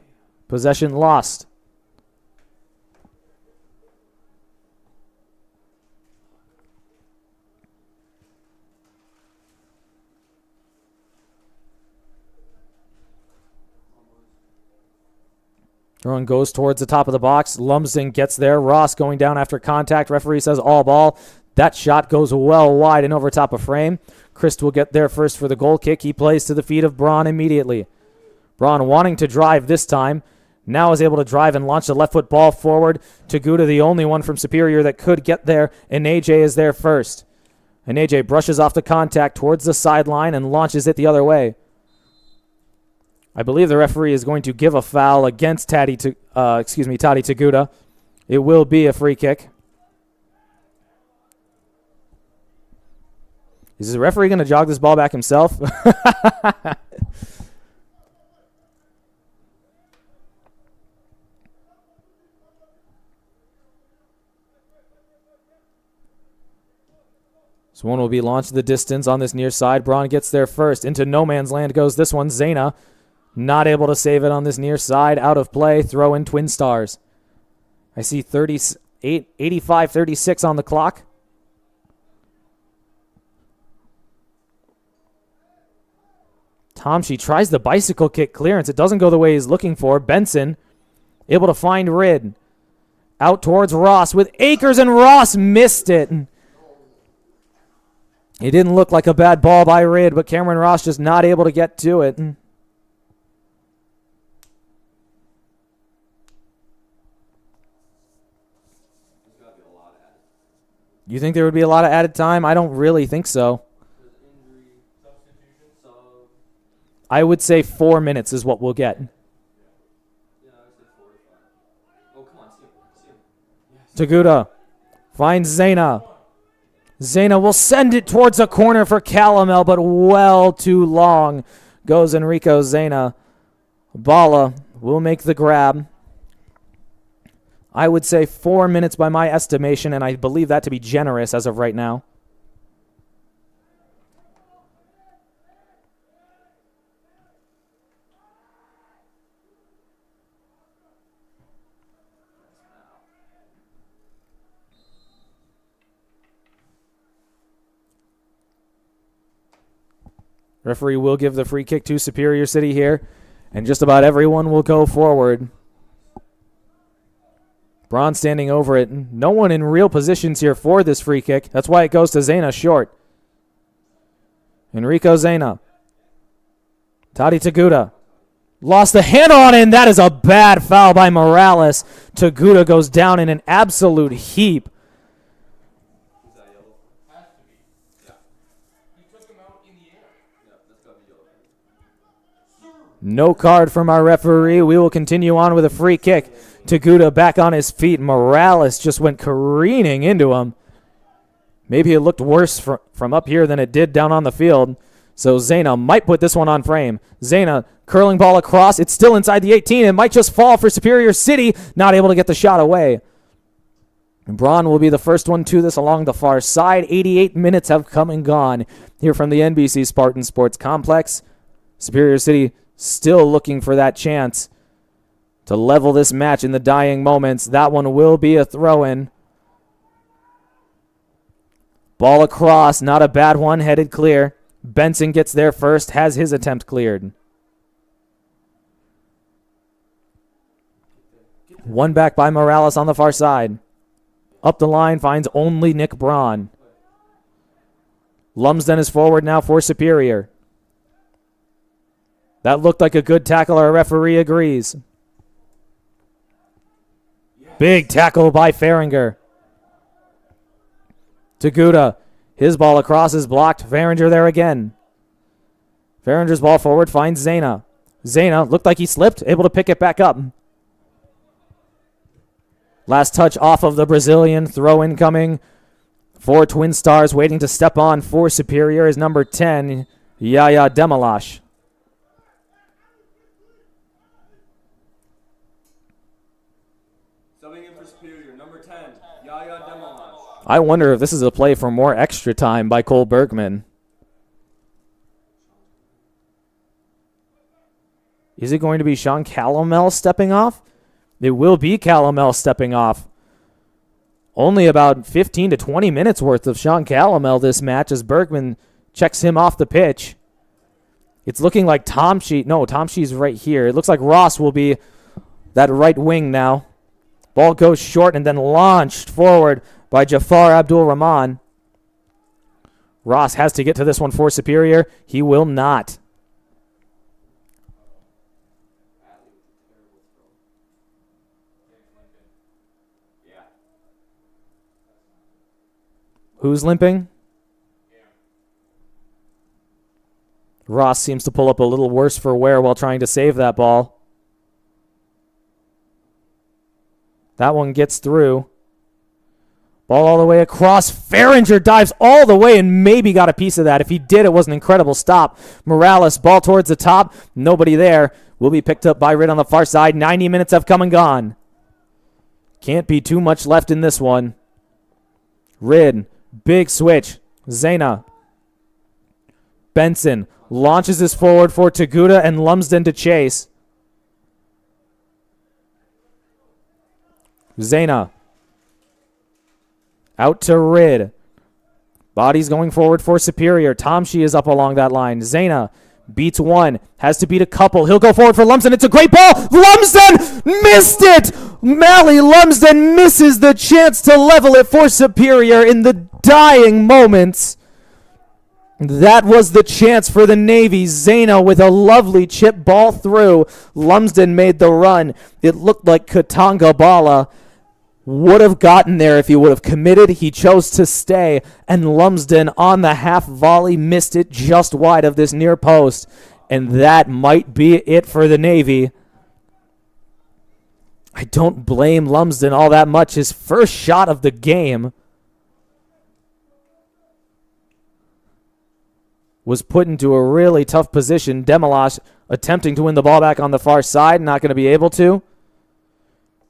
Possession lost. Throwing goes towards the top of the box. Lumsden gets there. Ross going down after contact. Referee says all ball. That shot goes well wide and over top of frame. Christ will get there first for the goal kick. He plays to the feet of Braun immediately. Braun wanting to drive this time. Now is able to drive and launch the left foot ball forward. Taguda, the only one from Superior that could get there, and AJ is there first. And AJ brushes off the contact towards the sideline and launches it the other way. I believe the referee is going to give a foul against Toddy Taguda. It will be a free kick. Is the referee going to jog this ball back himself? So one will be launched to the distance on this near side. Braun gets there first. Into no man's land goes this one. Zena not able to save it on this near side. Out of play. Throw in Twinstars. I see 85-36 on the clock. Tomshi tries the bicycle kick clearance. It doesn't go the way he's looking for. Benson able to find Rid. Out towards Ross with Akers, and Ross missed it. It didn't look like a bad ball by Rid, but Cameron Ross just not able to get to it. You think there would be a lot of added time? I don't really think so. I would say 4 minutes is what we'll get. Taguda finds Zena. Zena will send it towards a corner for Calamel, but well too long goes Enrico Zena. Bala will make the grab. I would say 4 minutes by my estimation, and I believe that to be generous as of right now. Referee will give the free kick to Superior City here, and just about everyone will go forward. Braun standing over it. No one in real positions here for this free kick. That's why it goes to Zena short. Enrico Zena. Tati Taguda. Lost the handle on it, and that is a bad foul by Morales. Taguda goes down in an absolute heap. No card from our referee. We will continue on with a free kick. Taguda back on his feet. Morales just went careening into him. Maybe it looked worse from up here than it did down on the field. So Zena might put this one on frame. Zena curling ball across. It's still inside the 18. It might just fall for Superior City. Not able to get the shot away. Braun will be the first one to this along the far side. 88 minutes have come and gone here from the NBC Spartan Sports Complex. Superior City still looking for that chance to level this match in the dying moments. That one will be a throw-in. Ball across, not a bad one, headed clear. Benson gets there first, has his attempt cleared. One back by Morales on the far side. Up the line finds only Nick Braun. Lumsden is forward now for Superior. That looked like a good tackle. Our referee agrees. Big tackle by Fahringer. Taguda. His ball across is blocked. Fahringer there again. Fahringer's ball forward finds Zena. Zena looked like he slipped. Able to pick it back up. Last touch off of the Brazilian. Throw incoming for Twinstars. Waiting to step on for Superior is number 10, Yaya Demalash. I wonder if this is a play for more extra time by Cole Bergman. Is it going to be Sean Calomel stepping off? It will be Calomel stepping off. Only about 15 to 20 minutes worth of Sean Calomel this match as Bergman checks him off the pitch. It's looking like Tomshi's right here. It looks like Ross will be that right wing now. Ball goes short and then launched forward by Jafar Abdul Rahman. Ross has to get to this one for Superior. He will not. Who's limping? Ross seems to pull up a little worse for wear while trying to save that ball. That one gets through. Ball all the way across. Fahringer dives all the way and maybe got a piece of that. If he did, it was an incredible stop. Morales, ball towards the top. Nobody there. Will be picked up by Ridd on the far side. 90 minutes have come and gone. Can't be too much left in this one. Ridd, big switch. Zena. Benson launches this forward for Taguda and Lumsden to chase. Zena. Out to Ridd. Bodies going forward for Superior. Tomshi is up along that line. Zena beats one. Has to beat a couple. He'll go forward for Lumsden. It's a great ball. Lumsden missed it. Mally Lumsden misses the chance to level it for Superior in the dying moments. That was the chance for the Navy. Zena with a lovely chip ball through. Lumsden made the run. It looked like Katanga Bala would have gotten there if he would have committed. He chose to stay, and Lumsden on the half volley missed it just wide of this near post. And that might be it for the Navy. I don't blame Lumsden all that much. His first shot of the game was put into a really tough position. Demalash attempting to win the ball back on the far side, not going to be able to.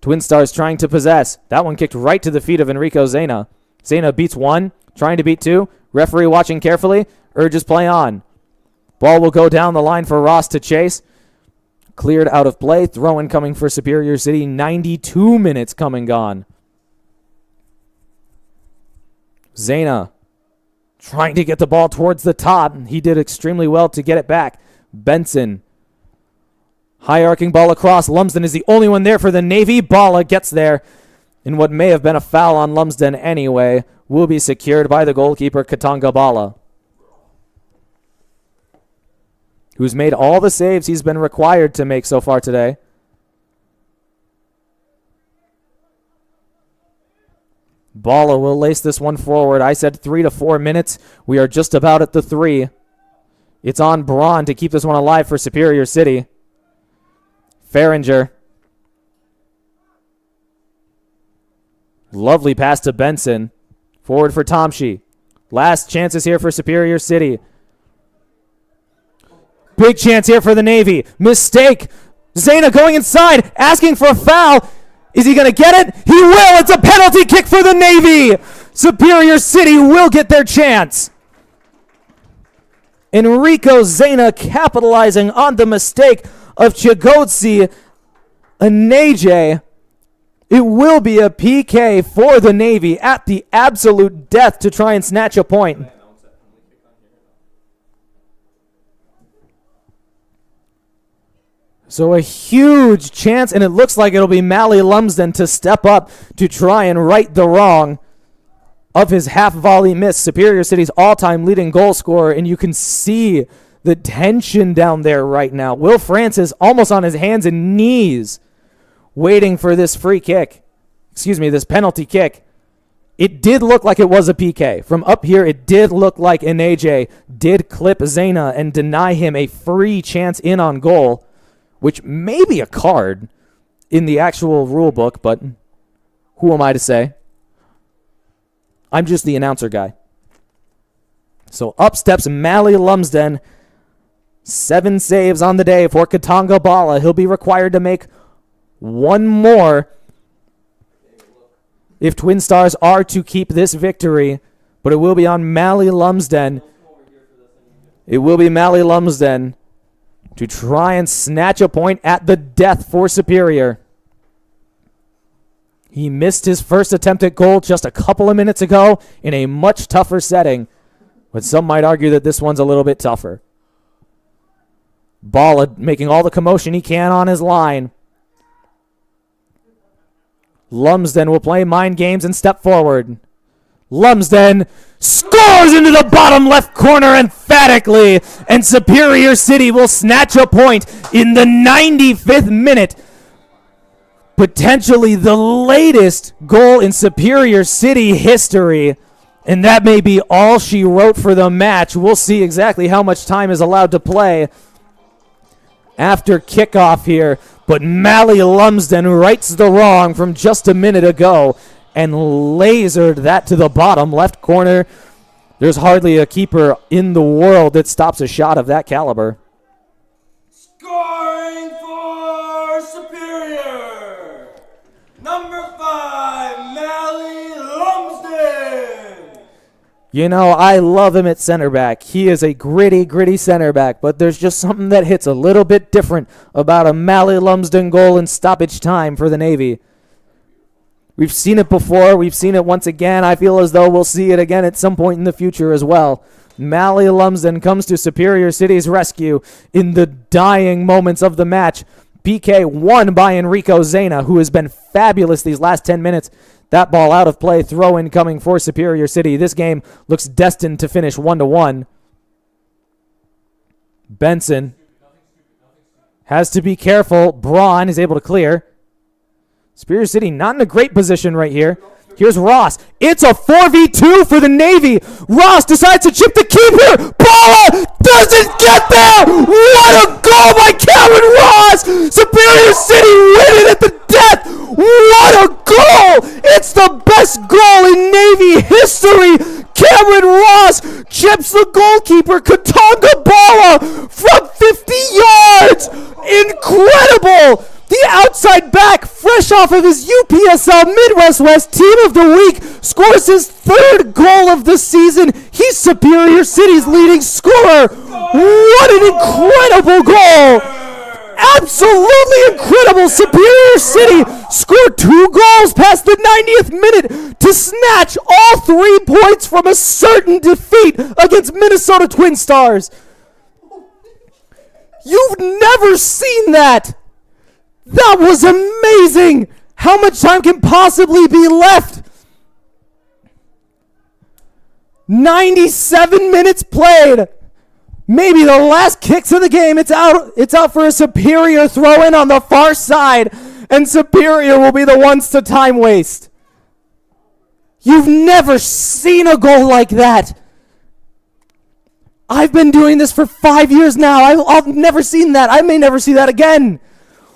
Twinstars trying to possess. That one kicked right to the feet of Enrico Zena. Zena beats one, trying to beat two. Referee watching carefully, urges play on. Ball will go down the line for Ross to chase. Cleared out of play. Throw-in coming for Superior City. 92 minutes come and gone. Zena trying to get the ball towards the top. He did extremely well to get it back. Benson. High arcing ball across. Lumsden is the only one there for the Navy. Bala gets there. in what may have been a foul on Lumsden anyway, will be secured by the goalkeeper, Katanga Bala, who's made all the saves he's been required to make so far today. Bala will lace this one forward. I said 3 to 4 minutes. We are just about at the 3. It's on Braun to keep this one alive for Superior City. Farringer. Lovely pass to Benson. Forward for Tomshi. Last chances here for Superior City. Big chance here for the Navy. Mistake. Zena going inside, asking for a foul. Is he going to get it? He will. It's a penalty kick for the Navy. Superior City will get their chance. Enrico Zena capitalizing on the mistake of Chigodzi Aneje. It will be a PK for the Navy at the absolute death to try and snatch a point. So a huge chance, and it looks like it'll be Mally Lumsden to step up to try and right the wrong of his half-volley miss. Superior City's all-time leading goal scorer, and you can see the tension down there right now. Will Francis almost on his hands and knees waiting for this free kick. This penalty kick. It did look like it was a PK. From up here, it did look like Aneje did clip Zena and deny him a free chance in on goal, which may be a card in the actual rule book, but who am I to say? I'm just the announcer guy. So up steps Mally Lumsden. 7 saves on the day for Katanga Bala. He'll be required to make one more if Twinstars are to keep this victory, but it will be on Mally Lumsden. It will be Mally Lumsden to try and snatch a point at the death for Superior. He missed his first attempt at goal just a couple of minutes ago in a much tougher setting, but some might argue that this one's a little bit tougher. Bala making all the commotion he can on his line. Lumsden will play mind games and step forward. Lumsden scores into the bottom left corner emphatically, and Superior City will snatch a point in the 95th minute. Potentially the latest goal in Superior City history, and that may be all she wrote for the match. We'll see exactly how much time is allowed to play after kickoff here, but Mally Lumsden rights the wrong from just a minute ago and lasered that to the bottom left corner. There's hardly a keeper in the world that stops a shot of that caliber. Scoring for Superior, number 5, Mally Lumsden. You know, I love him at center back. He is a gritty center back, but there's just something that hits a little bit different about a Mally Lumsden goal in stoppage time for the Navy. We've seen it before. We've seen it once again. I feel as though we'll see it again at some point in the future as well. Mally Lumsden comes to Superior City's rescue in the dying moments of the match. PK won by Enrico Zena, who has been fabulous these last 10 minutes. That ball out of play, throw in coming for Superior City. This game looks destined to finish 1-1. Benson has to be careful. Braun is able to clear. Superior City not in a great position right here. Here's Ross. It's a 4v2 for the Navy. Ross decides to chip the keeper. Bala doesn't get there. What a goal by Cameron Ross. Superior City win it at the death. What a goal. It's the best goal in Navy history. Cameron Ross chips the goalkeeper, Katanga Bala, from 50 yards. Incredible. The outside back, fresh off of his UPSL Midwest West Team of the Week, scores his 3rd goal of the season. He's Superior City's leading scorer. What an incredible goal. Absolutely incredible. Superior City scored 2 goals past the 90th minute to snatch all 3 points from a certain defeat against Minnesota Twinstars. You've never seen that. That was amazing! How much time can possibly be left? 97 minutes played. Maybe the last kicks of the game. It's out for a Superior throw in on the far side, and Superior will be the ones to time waste. You've never seen a goal like that. I've been doing this for 5 years now. I've never seen that. I may never see that again.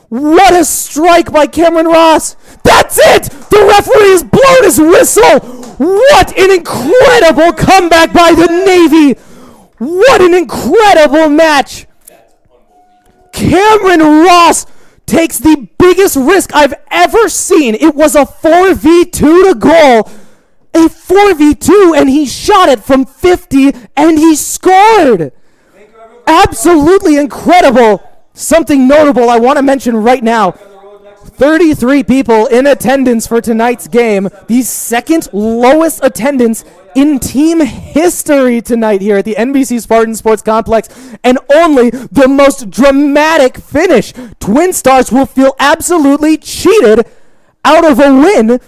What a strike by Cameron Ross. That's it! The referee has blown his whistle. What an incredible comeback by the Navy. What an incredible match. Cameron Ross takes the biggest risk I've ever seen. It was a 4v2 to goal. A 4v2, and he shot it from 50, and he scored. Absolutely incredible. Something notable I want to mention right now. 33 people in attendance for tonight's game. The second lowest attendance in team history tonight here at the NBC Spartan Sports Complex, and only the most dramatic finish. Twinstars will feel absolutely cheated out of a win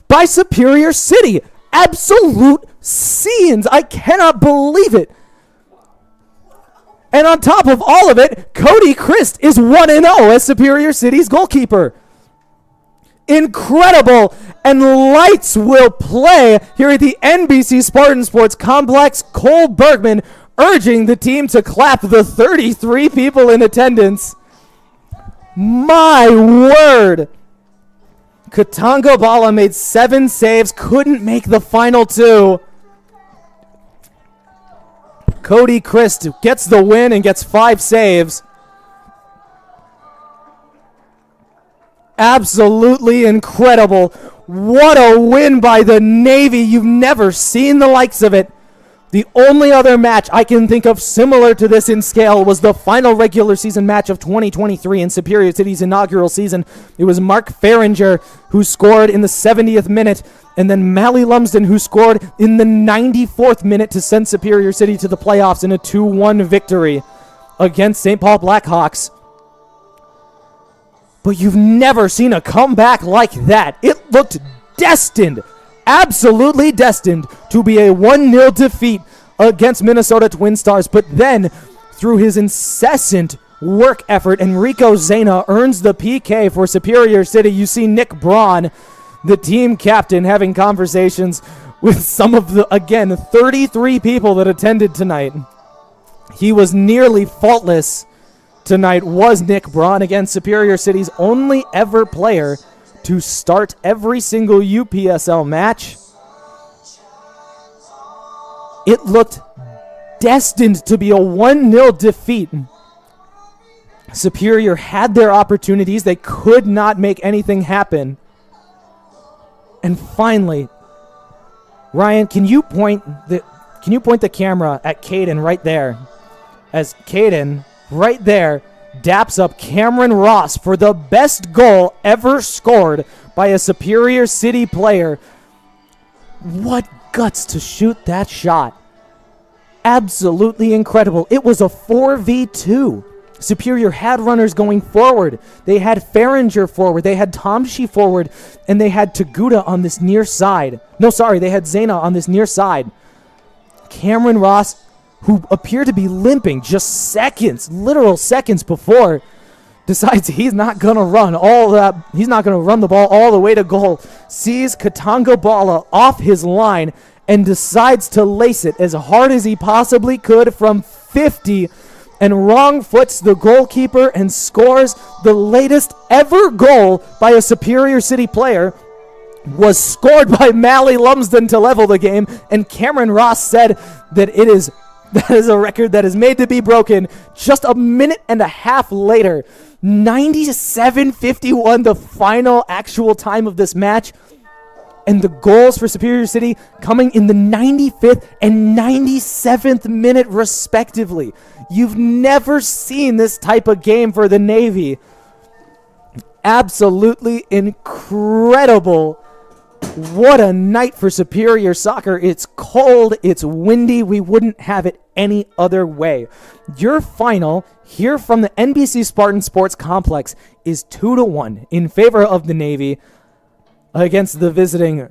by Superior City. Absolute scenes. I cannot believe it. And on top of all of it, Cody Christ is 1-0 as Superior City's goalkeeper. Incredible. And lights will play here at the NBC Spartan Sports Complex. Cole Bergman urging the team to clap the 33 people in attendance. My word. Katanga Bala made 7 saves, couldn't make the final 2. Cody Christ gets the win and gets 5 saves. Absolutely incredible. What a win by the Navy. You've never seen the likes of it. The only other match I can think of similar to this in scale was the final regular season match of 2023 in Superior City's inaugural season. It was Mark Farringer who scored in the 70th minute, and then Mally Lumsden who scored in the 94th minute to send Superior City to the playoffs in a 2-1 victory against St. Paul Blackhawks. But you've never seen a comeback like that. It looked destined, absolutely destined to be a 1-0 defeat against Minnesota Twinstars. But then, through his incessant work effort, Enrico Zena earns the PK for Superior City. You see Nick Braun, the team captain, having conversations with some of the, again, 33 people that attended tonight. He was nearly faultless tonight, was Nick Braun, against Superior City's only ever player to start every single UPSL match. It looked destined to be a 1-0 defeat. Superior had their opportunities. They could not make anything happen. And finally, Ryan, can you point the camera at Caden right there, as Caden right there daps up Cameron Ross for the best goal ever scored by a Superior City player. What guts to shoot that shot. Absolutely incredible. It was a 4v2. Superior had runners going forward. They had Farringer forward. They had Tomshi forward. And they had Taguda on this near side. No, sorry, they had Zena on this near side. Cameron Ross, who appeared to be limping just seconds, literal seconds before, decides he's not going to run all that. He's not going to run the ball all the way to goal. Sees Katanga Bala off his line and decides to lace it as hard as he possibly could from 50 and wrong foots the goalkeeper and scores the latest ever goal by a Superior City player. Was scored by Mally Lumsden to level the game, and Cameron Ross said that that is a record that is made to be broken. Just a minute and a half later, 97-51, the final actual time of this match. And the goals for Superior City coming in the 95th and 97th minute, respectively. You've never seen this type of game for the Navy. Absolutely incredible. What a night for Superior Soccer. It's cold, it's windy. We wouldn't have it any other way. Your final here from the NBC Spartan Sports Complex is 2-1 in favor of the Navy. against the visiting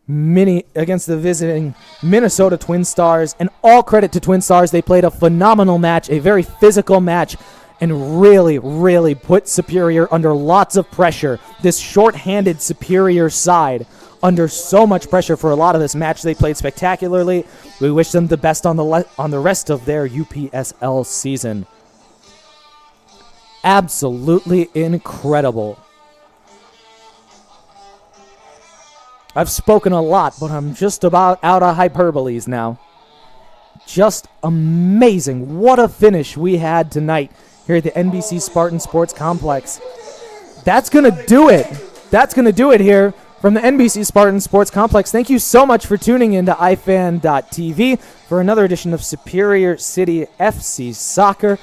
Minnesota Twinstars, and all credit to Twinstars. They played a phenomenal match, a very physical match, and really, really put Superior under lots of pressure. This short-handed Superior side under so much pressure for a lot of this match. They played spectacularly. We wish them the best on the rest of their UPSL season. Absolutely incredible. I've spoken a lot, but I'm just about out of hyperboles now. Just amazing. What a finish we had tonight here at the NBC Spartan Sports Complex. That's going to do it. That's going to do it here from the NBC Spartan Sports Complex. Thank you so much for tuning in to iFan.tv for another edition of Superior City FC Soccer.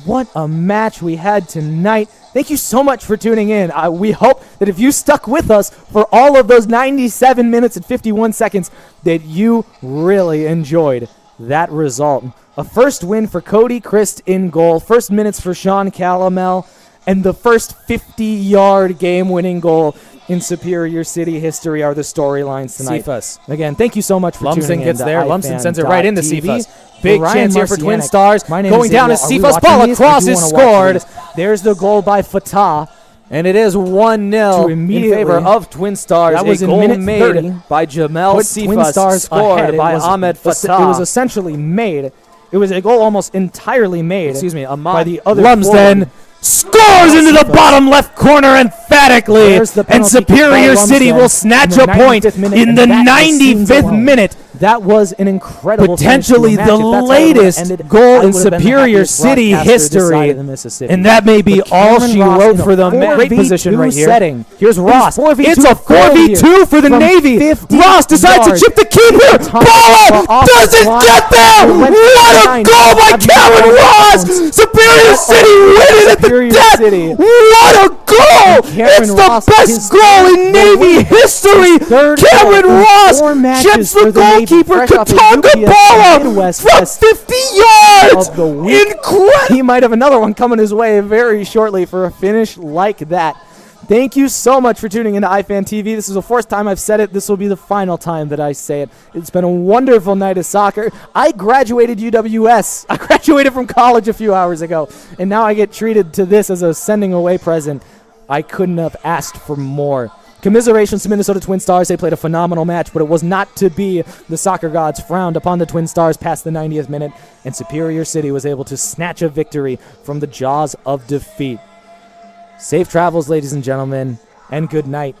What a match we had tonight. Thank you so much for tuning in. We hope that if you stuck with us for all of those 97 minutes and 51 seconds, that you really enjoyed that result. A first win for Cody Christ in goal, first minutes for Sean Calamel, and the first 50-yard game-winning goal in Superior City history are the storylines tonight. Cephas. Again, thank you so much for tuning in. Lumsden gets there. Lumsden sends it iFan.tv. right into Cephas. Big Ryan chance here for Marcianic. Twinstars. Going down as Cephas. Ball across is scored. There's the goal by Fatah. And it is 1-0 in favor of Twinstars. That was a in goal minute made 30. by Jamel Cephas, Twinstars scored by Ahmed Fatah. It was essentially made. It was a goal almost entirely made. Excuse me, by the other Lumsden scores into the bottom left corner emphatically, and Superior City will snatch a point in the 95th minute. That was an incredible potentially the latest goal in Superior City history, and that may be all she wrote for them. Great position right here. Setting. Here's Ross. It's a 4v2 for the Navy. Ross decides to chip the keeper. Ball doesn't get there. What a goal by Cameron Ross! Superior City win it at the death. What a goal! It's the best goal in Navy history. Cameron Ross chips the goalkeeper Katanga Bala from 50 yards. Incredible! He might have another one coming his way very shortly for a finish like that. Thank you so much for tuning into iFan TV. This is the fourth time I've said it. This will be the final time that I say it. It's been a wonderful night of soccer. I graduated UWS. I graduated from college a few hours ago, and now I get treated to this as a sending away present. I couldn't have asked for more. Commiserations to Minnesota Twinstars. They played a phenomenal match, but it was not to be. The soccer gods frowned upon the Twinstars past the 90th minute, and Superior City was able to snatch a victory from the jaws of defeat. Safe travels, ladies and gentlemen, and good night.